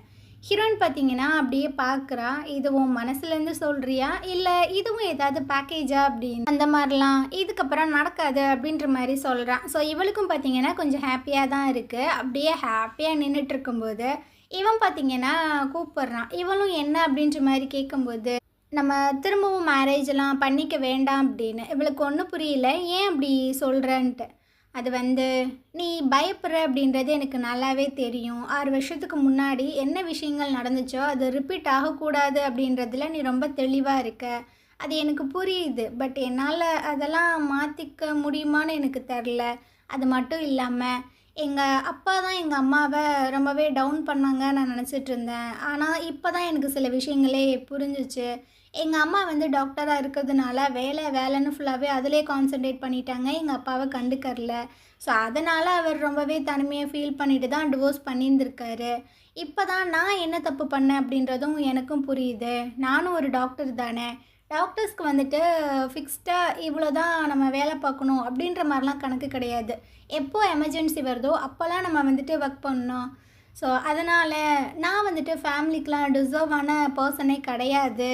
ஹீரோயின் பார்த்தீங்கன்னா அப்படியே பார்க்குறா, இது உன் மனசுலேருந்து சொல்கிறியா, இல்லை இதுவும் ஏதாவது பேக்கேஜா அப்படின்னு. அந்த மாதிரிலாம் இதுக்கப்புறம் நடக்காது அப்படின்ற மாதிரி சொல்கிறான். ஸோ இவளுக்கும் பார்த்தீங்கன்னா கொஞ்சம் ஹாப்பியாக தான் இருக்குது. அப்படியே ஹாப்பியாக நின்றுட்டு இருக்கும்போது இவன் பார்த்தீங்கன்னா கூப்பிட்றான். இவளும் என்ன அப்படின்ற மாதிரி கேட்கும்போது நம்ம திரும்பவும் மேரேஜெலாம் பண்ணிக்க வேண்டாம் அப்படின்னு. இவளுக்கு ஒன்றும் புரியல, ஏன் அப்படி சொல்கிறேன்ட்டு. அது வந்து நீ பயப்படுற அப்படின்றது எனக்கு நல்லாவே தெரியும். 6 வருஷத்துக்கு முன்னாடி என்ன விஷயங்கள் நடந்துச்சோ அது ரிப்பீட் ஆகக்கூடாது அப்படின்றதுல நீ ரொம்ப தெளிவாக இருக்க. அது எனக்கு புரியுது, பட் என்னால் அதெல்லாம் மாற்றிக்க முடியுமான்னு எனக்கு தெரில. அது மட்டும் இல்லாமல் எங்கள் அப்பா தான் எங்கள் அம்மாவை ரொம்பவே டவுன் பண்ணாங்க நான் நினச்சிட்டு இருந்தேன். ஆனால் இப்போ தான் எனக்கு சில விஷயங்களே புரிஞ்சிச்சு. எங்கள் அம்மா வந்து டாக்டராக இருக்கிறதுனால வேலை வேலைன்னு ஃபுல்லாகவே அதிலே கான்சென்ட்ரேட் பண்ணிட்டாங்க. எங்கள் அப்பாவை கண்டுக்கறல. ஸோ அதனால் அவர் ரொம்பவே தனிமையாக ஃபீல் பண்ணிட்டு தான் டிவோர்ஸ் பண்ணியிருந்திருக்காரு. இப்போ தான் நான் என்ன தப்பு பண்ணேன் அப்படின்றதும் எனக்கும் புரியுது. நானும் ஒரு டாக்டர் தானே. டாக்டர்ஸ்க்கு வந்துட்டு ஃபிக்ஸ்டாக இவ்வளோ தான் நம்ம வேலை பார்க்கணும் அப்படின்ற மாதிரிலாம் கணக்கு கிடையாது. எப்போ எமர்ஜென்சி வருதோ அப்போல்லாம் நம்ம வந்துட்டு ஒர்க் பண்ணணும். ஸோ அதனால் நான் வந்துட்டு ஃபேமிலிக்கெலாம் டிசர்வ் ஆன பர்சனே கிடையாது.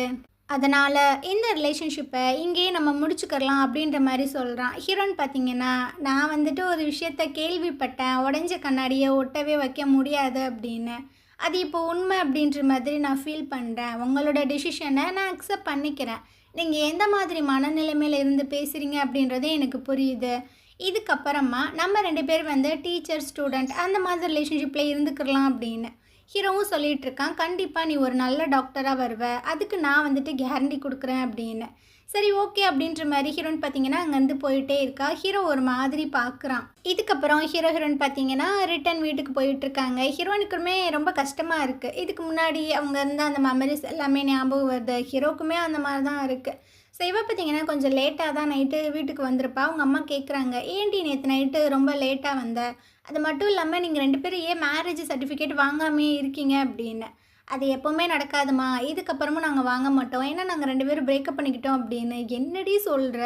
அதனால் இந்த ரிலேஷன்ஷிப்பை இங்கேயே நம்ம முடிச்சுக்கலாம் அப்படின்ற மாதிரி சொல்கிறான். ஹீரோன்னு பார்த்தீங்கன்னா, நான் வந்துட்டு ஒரு விஷயத்த கேள்விப்பட்டேன், உடஞ்ச கண்ணாடியை ஒட்டவே வைக்க முடியாது அப்படின்னு. அது இப்போ உண்மை அப்படின்ற மாதிரி நான் ஃபீல் பண்ணுறேன். உங்களோட டெசிஷனை நான் அக்செப்ட் பண்ணிக்கிறேன். நீங்கள் எந்த மாதிரி மனநிலைமையில் இருந்து பேசுகிறீங்க அப்படின்றதே எனக்கு புரியுது. இதுக்கப்புறமா நம்ம 2 பேர் வந்து டீச்சர் ஸ்டூடெண்ட் அந்த மாதிரி ரிலேஷன்ஷிப்பில் இருந்துக்கலாம் அப்படின்னு ஹீரோவும் சொல்லிகிட்டு இருக்கான். கண்டிப்பாக நீ ஒரு நல்ல டாக்டராக வருவ, அதுக்கு நான் வந்துட்டு கேரண்டி கொடுக்குறேன் அப்படின்னு. சரி ஓகே அப்படின்ற மாதிரி ஹீரோயின் பார்த்தீங்கன்னா அங்கேருந்து போயிட்டே இருக்கா. ஹீரோ ஒரு மாதிரி பார்க்குறான். இதுக்கப்புறம் ஹீரோயின் பார்த்தீங்கன்னா ரிட்டன் வீட்டுக்கு போயிட்டுருக்காங்க. ஹீரோயினுக்குமே ரொம்ப கஷ்டமாக இருக்குது. இதுக்கு முன்னாடி அவங்க இருந்த அந்த மெமரிஸ் எல்லாமே ஞாபகம் வருது. ஹீரோக்குமே அந்த மாதிரி தான் இருக்குது. ஸோ இவ பார்த்தீங்கன்னா கொஞ்சம் லேட்டாக தான் நைட்டு வீட்டுக்கு வந்திருப்பா. அவங்க அம்மா கேட்குறாங்க, ஏன்டி நேற்று நைட்டு ரொம்ப லேட்டாக வந்த? அது மட்டும் இல்லாமல் நீங்கள் 2 பேரும் ஏன் மேரேஜ் சர்டிஃபிகேட் வாங்காமே இருக்கீங்க அப்படின்னு. அது எப்போவுமே நடக்காதுமா, இதுக்கப்புறமும் நாங்கள் வாங்க மாட்டோம், ஏன்னா நாங்கள் 2 பேரும் பிரேக்கப் பண்ணிக்கிட்டோம் அப்படின்னு. என்னடி சொல்கிற?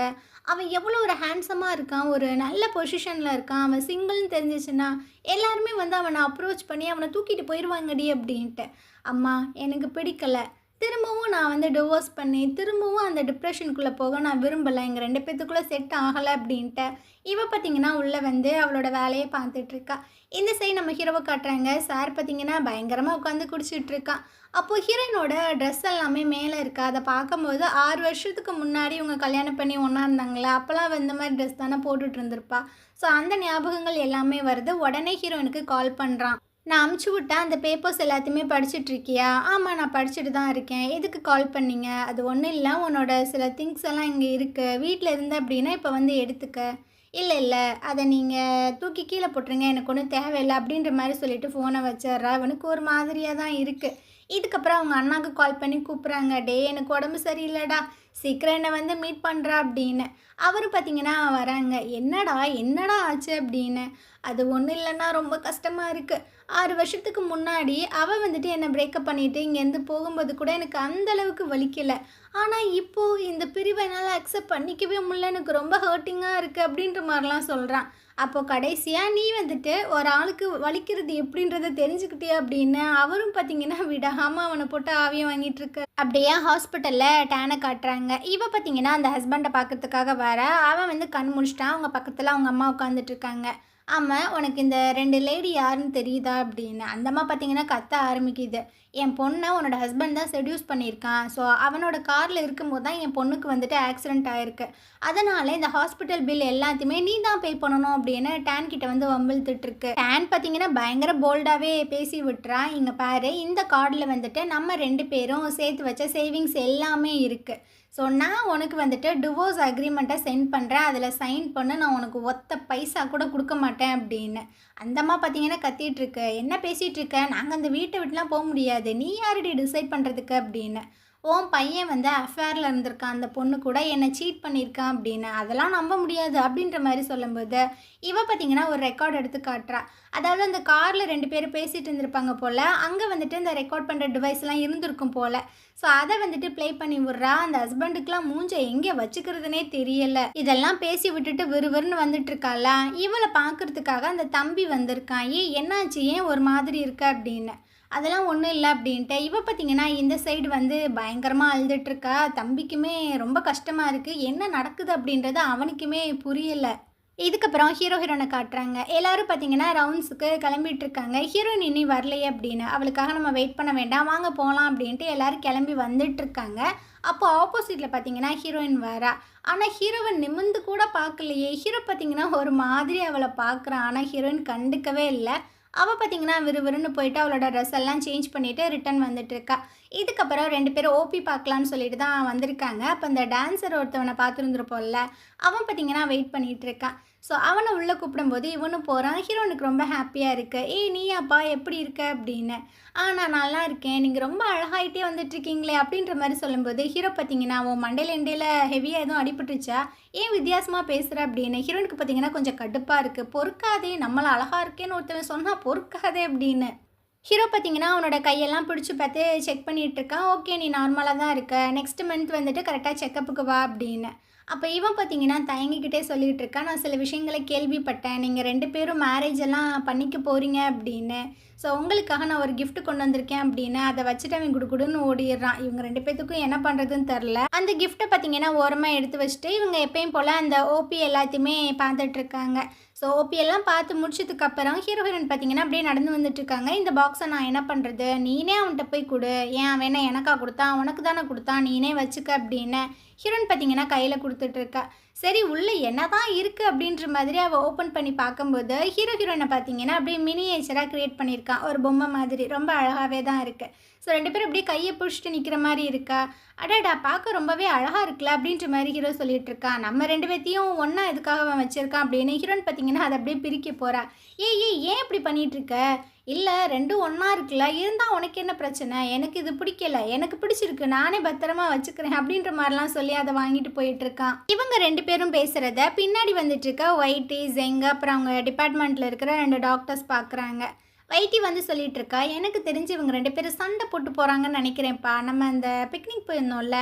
அவன் எவ்வளோ ஒரு ஹேண்ட்ஸமாக இருக்கான், ஒரு நல்ல பொசிஷனில் இருக்கான். அவன் சிங்கிள்னு தெரிஞ்சிச்சுன்னா எல்லாருமே வந்து அவனை அப்ரோச் பண்ணி அவனை தூக்கிட்டு போயிடுவாங்கடி அப்படின்ட்டு. அம்மா எனக்கு பிடிக்கலை, திரும்பவும் நான் வந்து டிவோர்ஸ் பண்ணி திரும்பவும் அந்த டிப்ரெஷனுக்குள்ளே போக நான் விரும்பலை, எங்கள் 2 பேத்துக்குள்ளே செட் ஆகலை அப்படின்ட்டு. இவ பார்த்திங்கன்னா உள்ளே வந்து அவளோட வேலையை பார்த்துட்ருக்கா. இந்த சைடு நம்ம ஹீரோவை காட்டுறாங்க. சார் பார்த்திங்கன்னா பயங்கரமாக உட்காந்து குடிச்சிட்ருக்கான். அப்போது ஹீரோயினோட ட்ரெஸ் எல்லாமே மேலே இருக்கா. அதை பார்க்கும்போது 6 வருஷத்துக்கு முன்னாடி இவங்க கல்யாணம் பண்ணி ஒன்றா இருந்தாங்களே, அப்போல்லாம் இந்த மாதிரி ட்ரெஸ் தானே போட்டுட்டு இருந்திருப்பா. ஸோ அந்த ஞாபகங்கள் எல்லாமே வருது. உடனே ஹீரோயினுக்கு கால் பண்ணுறான். நான் அமுச்சு விட்டேன், அந்த பேப்பர்ஸ் எல்லாத்தையுமே படிச்சுட்ருக்கியா? ஆமாம் நான் படிச்சுட்டு தான் இருக்கேன். எதுக்கு கால் பண்ணீங்க? அது ஒன்றும் இல்லை, உன்னோட சில திங்ஸ் எல்லாம் இங்கே இருக்குது, வீட்டில் இருந்த அப்படின்னா இப்போ வந்து எடுத்துக்க. இல்லை இல்லை, அதை நீங்கள் தூக்கி கீழே போட்டுருங்க, எனக்கு ஒன்றும் தேவையில்லை அப்படின்ற மாதிரி சொல்லிவிட்டு ஃபோனை வச்சிட்றா. அவனுக்கு ஒரு மாதிரியாக தான் இருக்குது. இதுக்கப்புறம் அவங்க அண்ணாவுக்கு கால் பண்ணி கூப்பிட்றாங்க. டே எனக்கு உடம்பு சரியில்லைடா, சீக்கிரம் என்னை வந்து மீட் பண்ணுறா அப்படின்னு. அவர் பார்த்திங்கன்னா வராங்க. என்னடா என்னடா ஆச்சு அப்படின்னு. அது ஒன்றும் இல்லைன்னா ரொம்ப கஷ்டமாக இருக்குது. 6 வருஷத்துக்கு முன்னாடி அவள் வந்துட்டு என்னை பிரேக்கப் பண்ணிவிட்டு இங்கேருந்து போகும்போது கூட எனக்கு அந்தளவுக்கு வலிக்கலை. ஆனால் இப்போது இந்த பிரிவை என்னால் அக்செப்ட் பண்ணிக்கவே முடியல, எனக்கு ரொம்ப ஹர்ட்டிங்காக இருக்குது அப்படின்ற மாதிரிலாம் சொல்கிறான். அப்போது கடைசியாக நீ வந்துட்டு ஒரு ஆளுக்கு வலிக்கிறது எப்படின்றத தெரிஞ்சுக்கிட்டே அப்படின்னு அவரும் பார்த்திங்கன்னா விடாமல் அவனை போட்டு ஆவியம் வாங்கிட்டு இருக்கு. அப்படியே ஹாஸ்பிட்டலில் டேனை காட்டுறாங்க. இவ பார்த்திங்கன்னா அந்த ஹஸ்பண்டை பார்க்கறதுக்காக வர, அவன் வந்து கண் முடிச்சிட்டான். அவங்க பக்கத்தில் அவங்க அம்மா உட்காந்துட்ருக்காங்க. ஆமாம் உனக்கு இந்த 2 லேடி யாருன்னு தெரியுதா அப்படின்னு. அந்த அம்மா பார்த்திங்கன்னா கத்த ஆரம்பிக்குது. என் பொண்ணை உன்னோட ஹஸ்பண்ட் தான் செடியூஸ் பண்ணியிருக்கான். ஸோ அவனோட காரில் இருக்கும்போது தான் என் பொண்ணுக்கு வந்துட்டு ஆக்சிடெண்ட் ஆகிருக்கு. அதனால் இந்த ஹாஸ்பிட்டல் பில் எல்லாத்தையுமே நீ தான் பே பண்ணணும் அப்படின்னு டேன் கிட்ட வந்து வம்பிழுத்துட்ருக்கு. டேன் பார்த்திங்கன்னா பயங்கர போல்டாகவே பேசி விட்டுறா. இங்கே பாரு, இந்த கார்டில் வந்துட்டு நம்ம 2 பேரும் சேர்த்து வச்ச சேவிங்ஸ் எல்லாமே இருக்குது. ஸோ நான் உனக்கு வந்துட்டு டிவோர்ஸ் அக்ரிமெண்ட்டை சென்ட் பண்ணுறேன், அதில் சைன் பண்ணு, நான் உனக்கு ஒத்த பைசா கூட கொடுக்க மாட்டேன் அப்படின்னு. அந்தம்மா பார்த்தீங்கன்னா கத்திகிட்ருக்கு. என்ன பேசிகிட்டு இருக்க? நாங்கள் அந்த வீட்டை விட்டுலாம் போக முடியாது, நீ யாரடி டிசைட் பண்ணுறதுக்கு அப்படின்னு. உன் பையன் வந்து அஃபேரில் இருந்திருக்கான், அந்த பொண்ணு கூட என்னை சீட் பண்ணியிருக்கான் அப்படின்னு. அதெல்லாம் நம்ப முடியாது அப்படின்ற மாதிரி சொல்லும்போது இவ பார்த்திங்கன்னா ஒரு ரெக்கார்ட் எடுத்து காட்டுறா. அதாவது அந்த காரில் 2 பேர் பேசிகிட்டு இருந்திருப்பாங்க போல், அங்கே வந்துட்டு இந்த ரெக்கார்ட் பண்ணுற டிவைஸ்லாம் இருந்திருக்கும் போல். ஸோ அதை வந்துட்டு ப்ளே பண்ணி விட்றா. அந்த ஹஸ்பண்டுக்கெலாம் மூஞ்சை எங்கே வச்சுக்கிறதுனே தெரியலை. இதெல்லாம் பேசி விட்டுட்டு விறுவிறுன்னு வந்துட்டு இருக்காளா. இவளை பார்க்குறதுக்காக அந்த தம்பி வந்திருக்கான். ஏன் என்னாச்சு, ஏன் ஒரு மாதிரி இருக்க அப்படின்னு. அதெல்லாம் ஒன்றும் இல்லை அப்படின்ட்டு. இவ பார்த்திங்கன்னா இந்த சைடு வந்து பயங்கரமாக அழுதுட்டுருக்கா. தம்பிக்குமே ரொம்ப கஷ்டமாக இருக்குது, என்ன நடக்குது அப்படின்றது அவனுக்குமே புரியலை. இதுக்கப்புறம் ஹீரோயினை காட்டுறாங்க. எல்லோரும் பார்த்திங்கன்னா ரவுண்ட்ஸுக்கு கிளம்பிட்டுருக்காங்க. ஹீரோயின் இனி வரலையே அப்படின்னு. அவளுக்காக நம்ம வெயிட் பண்ண வேண்டாம், வாங்க போகலாம் அப்படின்ட்டு எல்லோரும் கிளம்பி வந்துட்டுருக்காங்க. அப்போ ஆப்போசிட்டில் பார்த்திங்கன்னா ஹீரோயின் வரா. ஆனால் ஹீரோயின் நிமிர்ந்து கூட பார்க்கலையே. ஹீரோ பார்த்திங்கன்னா ஒரு மாதிரி அவளை பார்க்குறான். ஆனால் ஹீரோயின் கண்டுக்கவே இல்லை. அவள் பார்த்திங்கன்னா விறுவிறுன்னு போயிட்டு அவளோட ட்ரெஸ் எல்லாம் சேஞ்ச் பண்ணிவிட்டு ரிட்டன் வந்துட்டுருக்கா. இதுக்கப்புறம் 2 பேரும் ஓபி பார்க்கலான்னு சொல்லிட்டு தான் வந்திருக்காங்க. அப்போ அந்த டான்ஸர் ஒருத்தவனை பார்த்துருந்துருப்போம்ல, அவன் பார்த்திங்கன்னா வெயிட் பண்ணிகிட்ருக்கான். ஸோ அவனை உள்ளே கூப்பிடும்போது இவனும் போகிறான். ஹீரோனுக்கு ரொம்ப ஹாப்பியாக இருக்கு. ஏய் நீயாப்பா எப்படி இருக்க அப்படின்னு. நான் நல்லா இருக்கேன், நீங்கள் ரொம்ப அழகாயிட்டே வந்துட்டுருக்கீங்களே அப்படின்ற மாதிரி சொல்லும்போது ஹீரோ பார்த்தீங்கன்னா உன் மண்டையில் இண்டையில் ஹெவியாக எதுவும் அடிபட்டுருச்சா, ஏன் வித்தியாசமாக பேசுகிற அப்படின்னு. ஹீரோனுக்கு பார்த்தீங்கன்னா கொஞ்சம் கடுப்பாக இருக்குது. பொறுக்காதே, நம்மளை அழகாக இருக்கேன்னு ஒருத்தவன் சொன்னால் பொறுக்காதே அப்படின்னு. ஹீரோ பார்த்தீங்கன்னா அவனோட கையெல்லாம் பிடிச்சி பார்த்து செக் பண்ணிகிட்டு இருக்கான். ஓகே நீ நார்மலாக தான் இருக்க, நெக்ஸ்ட் மந்த் வந்துட்டு கரெக்டாக செக்கப்புக்கு வா அப்படின்னு. அப்போ இவன் பார்த்தீங்கன்னா தயங்கிக்கிட்டே சொல்லிகிட்டு இருக்கான், நான் சில விஷயங்களை கேள்விப்பட்டேன், நீங்கள் 2 பேரும் மேரேஜ் எல்லாம் பண்ணிக்க போகிறீங்க அப்படின்னு. ஸோ உங்களுக்காக நான் ஒரு கிஃப்ட் கொண்டு வந்திருக்கேன் அப்படின்னு அதை வச்சுட்டு அவன் குடுகுடுன்னு ஓடிடுறான். இவங்க 2 பேத்துக்கும் என்ன பண்ணுறதுன்னு தெரில. அந்த கிஃப்ட்டை பார்த்தீங்கன்னா ஓரமாக எடுத்து வச்சுட்டு இவங்க எப்பயும் போல் அந்த ஓபி எல்லாத்தையுமே பார்த்துட்ருக்காங்க. ஸோ ஓபி எல்லாம் பார்த்து முடிச்சதுக்கப்புறம் ஹீரோ ஹீரோயின் பார்த்தீங்கன்னா அப்படியே நடந்து வந்துட்டுருக்காங்க. இந்த பாக்ஸை நான் என்ன பண்ணுறது, நீனே அவன்கிட்ட போய் கொடு, ஏன் அவன் என்ன எனக்கா கொடுத்தான், உனக்கு தானே கொடுத்தான், நீனே வச்சுக்க அப்படின்னு ஹீரோயின் பார்த்தீங்கன்னா கையில் கொடுத்துட்ருக்கா. சரி உள்ளே என்ன தான் இருக்குது அப்படின்ற மாதிரி அவள் ஓப்பன் பண்ணி பார்க்கும்போது ஹீரோயினை பார்த்தீங்கன்னா அப்படியே மினியேச்சராக க்ரியேட் பண்ணியிருக்கான், ஒரு பொம்மை மாதிரி. ரொம்ப அழகாகவே தான் இருக்குது. ஸோ 2 பேரும் அப்படியே கையை பிடிச்சிட்டு நிற்கிற மாதிரி இருக்கா. அடாடா பார்க்க ரொம்பவே அழகாக இருக்குல்ல அப்படின்ற மாதிரி ஹீரோ சொல்லிட்டு இருக்கான். நம்ம 2 பேர்த்தையும் ஒன்றா எதுக்காக அவன் வச்சுருக்கான் அப்படின்னு ஹீரோயின் பார்த்தீங்கன்னா அதை அப்படியே பிரிக்க போகிறா. ஏன் இப்படி பண்ணிகிட்ருக்க, இல்லை 2ம் ஒன்றா இருக்குல்ல, இருந்தால் உனக்கு என்ன பிரச்சனை, எனக்கு இது பிடிக்கல, எனக்கு பிடிச்சிருக்கு, நானே பத்திரமா வச்சுக்கிறேன் அப்படின்ற மாதிரிலாம் சொல்லி அதை வாங்கிட்டு போயிட்டுருக்கான். இவங்க 2 பேரும் பேசுகிறத பின்னாடி வந்துட்டுருக்க ஒயிட்டி ஜெங்க அப்புறம் அவங்க டிபார்ட்மெண்ட்டில் இருக்கிற 2 டாக்டர்ஸ் பார்க்குறாங்க. வைட்டி வந்து சொல்லிட்டு இருக்கா, எனக்கு தெரிஞ்சு இவங்க 2 பேரும் சண்டை போட்டு போகிறாங்கன்னு நினைக்கிறேன்ப்பா. நம்ம அந்த பிக்னிக் போயிருந்தோம்ல,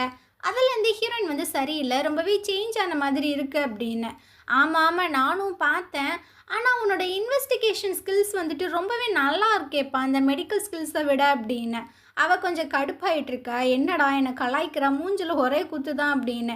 அதிலேருந்து ஹீரோயின் வந்து சரியில்லை, ரொம்பவே சேஞ்ச் ஆன மாதிரி இருக்குது அப்படின்னு. ஆமாம் நானும் பார்த்தேன், ஆனால் உன்னோட இன்வெஸ்டிகேஷன் ஸ்கில்ஸ் வந்துட்டு ரொம்பவே நல்லா இருக்கேப்பா அந்த மெடிக்கல் ஸ்கில்ஸை விட அப்படின்னு. அவள் கொஞ்சம் கடுப்பாயிட்ருக்கா. என்னடா என்னை கலாய்க்கிறா, மூஞ்சில் ஒரே குத்து தான் அப்படின்னு.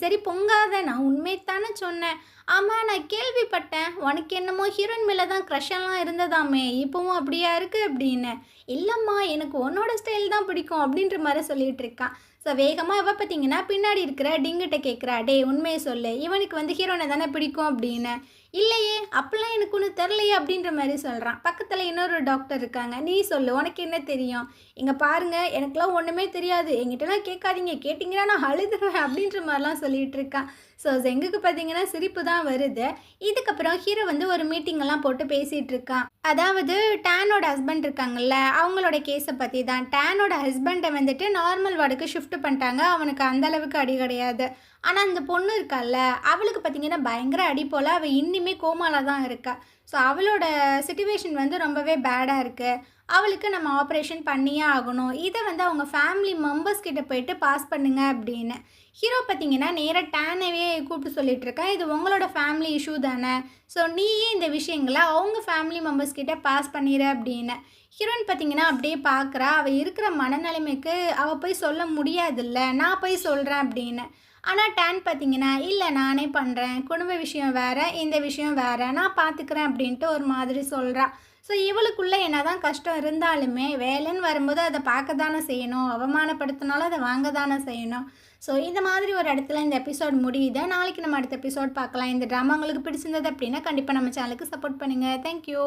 சரி பொங்காத, நான் உண்மைத்தானே சொன்னேன். ஆமாம் நான் கேள்விப்பட்டேன், உனக்கு என்னமோ ஹீரோயின் மேலே தான் க்ரஷெல்லாம் இருந்ததாமே, இப்போவும் அப்படியா இருக்குது அப்படின்னு. இல்லைம்மா எனக்கு உன்னோட ஸ்டைல் தான் பிடிக்கும் அப்படின்ற மாதிரி சொல்லிகிட்டு இருக்கான். ஸோ வேகமாக இவ பார்த்தீங்கன்னா பின்னாடி இருக்கிற டிங்கிட்ட கேட்குறா, டே உண்மையை சொல்லு, இவனுக்கு வந்து ஹீரோனை தானே பிடிக்கும் அப்படின்னு. இல்லையே அப்பெல்லாம் எனக்கு ஒன்று தெரிலையே அப்படின்ற மாதிரி சொல்கிறான். பக்கத்தில் இன்னொரு டாக்டர் இருக்காங்க, நீ சொல்லு உனக்கு என்ன தெரியும். இங்கே பாருங்கள் எனக்குலாம் ஒன்றுமே தெரியாது, எங்கிட்டலாம் கேட்காதீங்க, கேட்டிங்கன்னா நான் அழுதுருவேன் அப்படின்ற மாதிரிலாம் சொல்லிகிட்டு இருக்கான். ஸோ ஜெங்குக்கு பார்த்தீங்கன்னா சிரிப்பு தான் வருது. இதுக்கப்புறம் ஹீரோ வந்து ஒரு மீட்டிங்கெல்லாம் போட்டு பேசிகிட்டு இருக்கான். அதாவது டேனோட ஹஸ்பண்ட் இருக்காங்கல்ல, அவங்களோட கேஸை பற்றி தான். டேனோட ஹஸ்பண்டை வந்துட்டு நார்மல் வார்டுக்கு ஷிஃப்ட் பண்ணிட்டாங்க, அவனுக்கு அந்தளவுக்கு அடி கிடையாது. ஆனால் அந்த பொண்ணு இருக்கால்ல, அவளுக்கு பார்த்திங்கன்னா பயங்கர அடி போல், அவள் இன்னுமே கோமாவில் தான் இருக்கா. ஸோ அவளோட சிச்சுவேஷன் வந்து ரொம்பவே பேடாக இருக்குது. அவளுக்கு நம்ம ஆப்ரேஷன் பண்ணியே ஆகணும், இதை வந்து அவங்க ஃபேமிலி மெம்பர்ஸ் கிட்ட போயிட்டு பாஸ் பண்ணுங்க அப்படின்னு. ஹீரோ பார்த்திங்கன்னா நேராக டேனவே கூப்பிட்டு சொல்லிட்டு இருக்கா, இது உங்களோட ஃபேமிலி இஷ்யூ தானே, ஸோ நீயே இந்த விஷயங்களை அவங்க ஃபேமிலி மெம்பர்ஸ் கிட்ட பாஸ் பண்ணிடு அப்படின்னு. ஹீரோயின் பார்த்திங்கன்னா அப்படியே பார்க்குறா. அவள் இருக்கிற மனநிலைமைக்கு அவள் போய் சொல்ல முடியாதுல்ல, நான் போய் சொல்கிறேன் அப்படின்னு. ஆனால் டேன் பார்த்திங்கன்னா இல்லை நானே பண்ணுறேன், குடும்ப விஷயம் வேறு, இந்த விஷயம் வேறு, நான் பார்த்துக்கிறேன் அப்படின்ட்டு ஒரு மாதிரி சொல்கிறா. ஸோ இவளுக்குள்ளே என்ன தான் கஷ்டம் இருந்தாலுமே வேலைன்னு வரும்போது அதை பார்க்க தானே செய்யணும், அவமானப்படுத்தினாலும் அதை வாங்க தானே செய்யணும். ஸோ இந்த மாதிரி ஒரு இடத்துல இந்த எபிசோட் முடியுது. நாளைக்கு நம்ம அடுத்த எபிசோட் பார்க்கலாம். இந்த ட்ராமா உங்களுக்கு பிடிச்சிருந்தது அப்படின்னா கண்டிப்பாக நம்ம சேனலுக்கு சப்போர்ட் பண்ணுங்கள். தேங்க்யூ.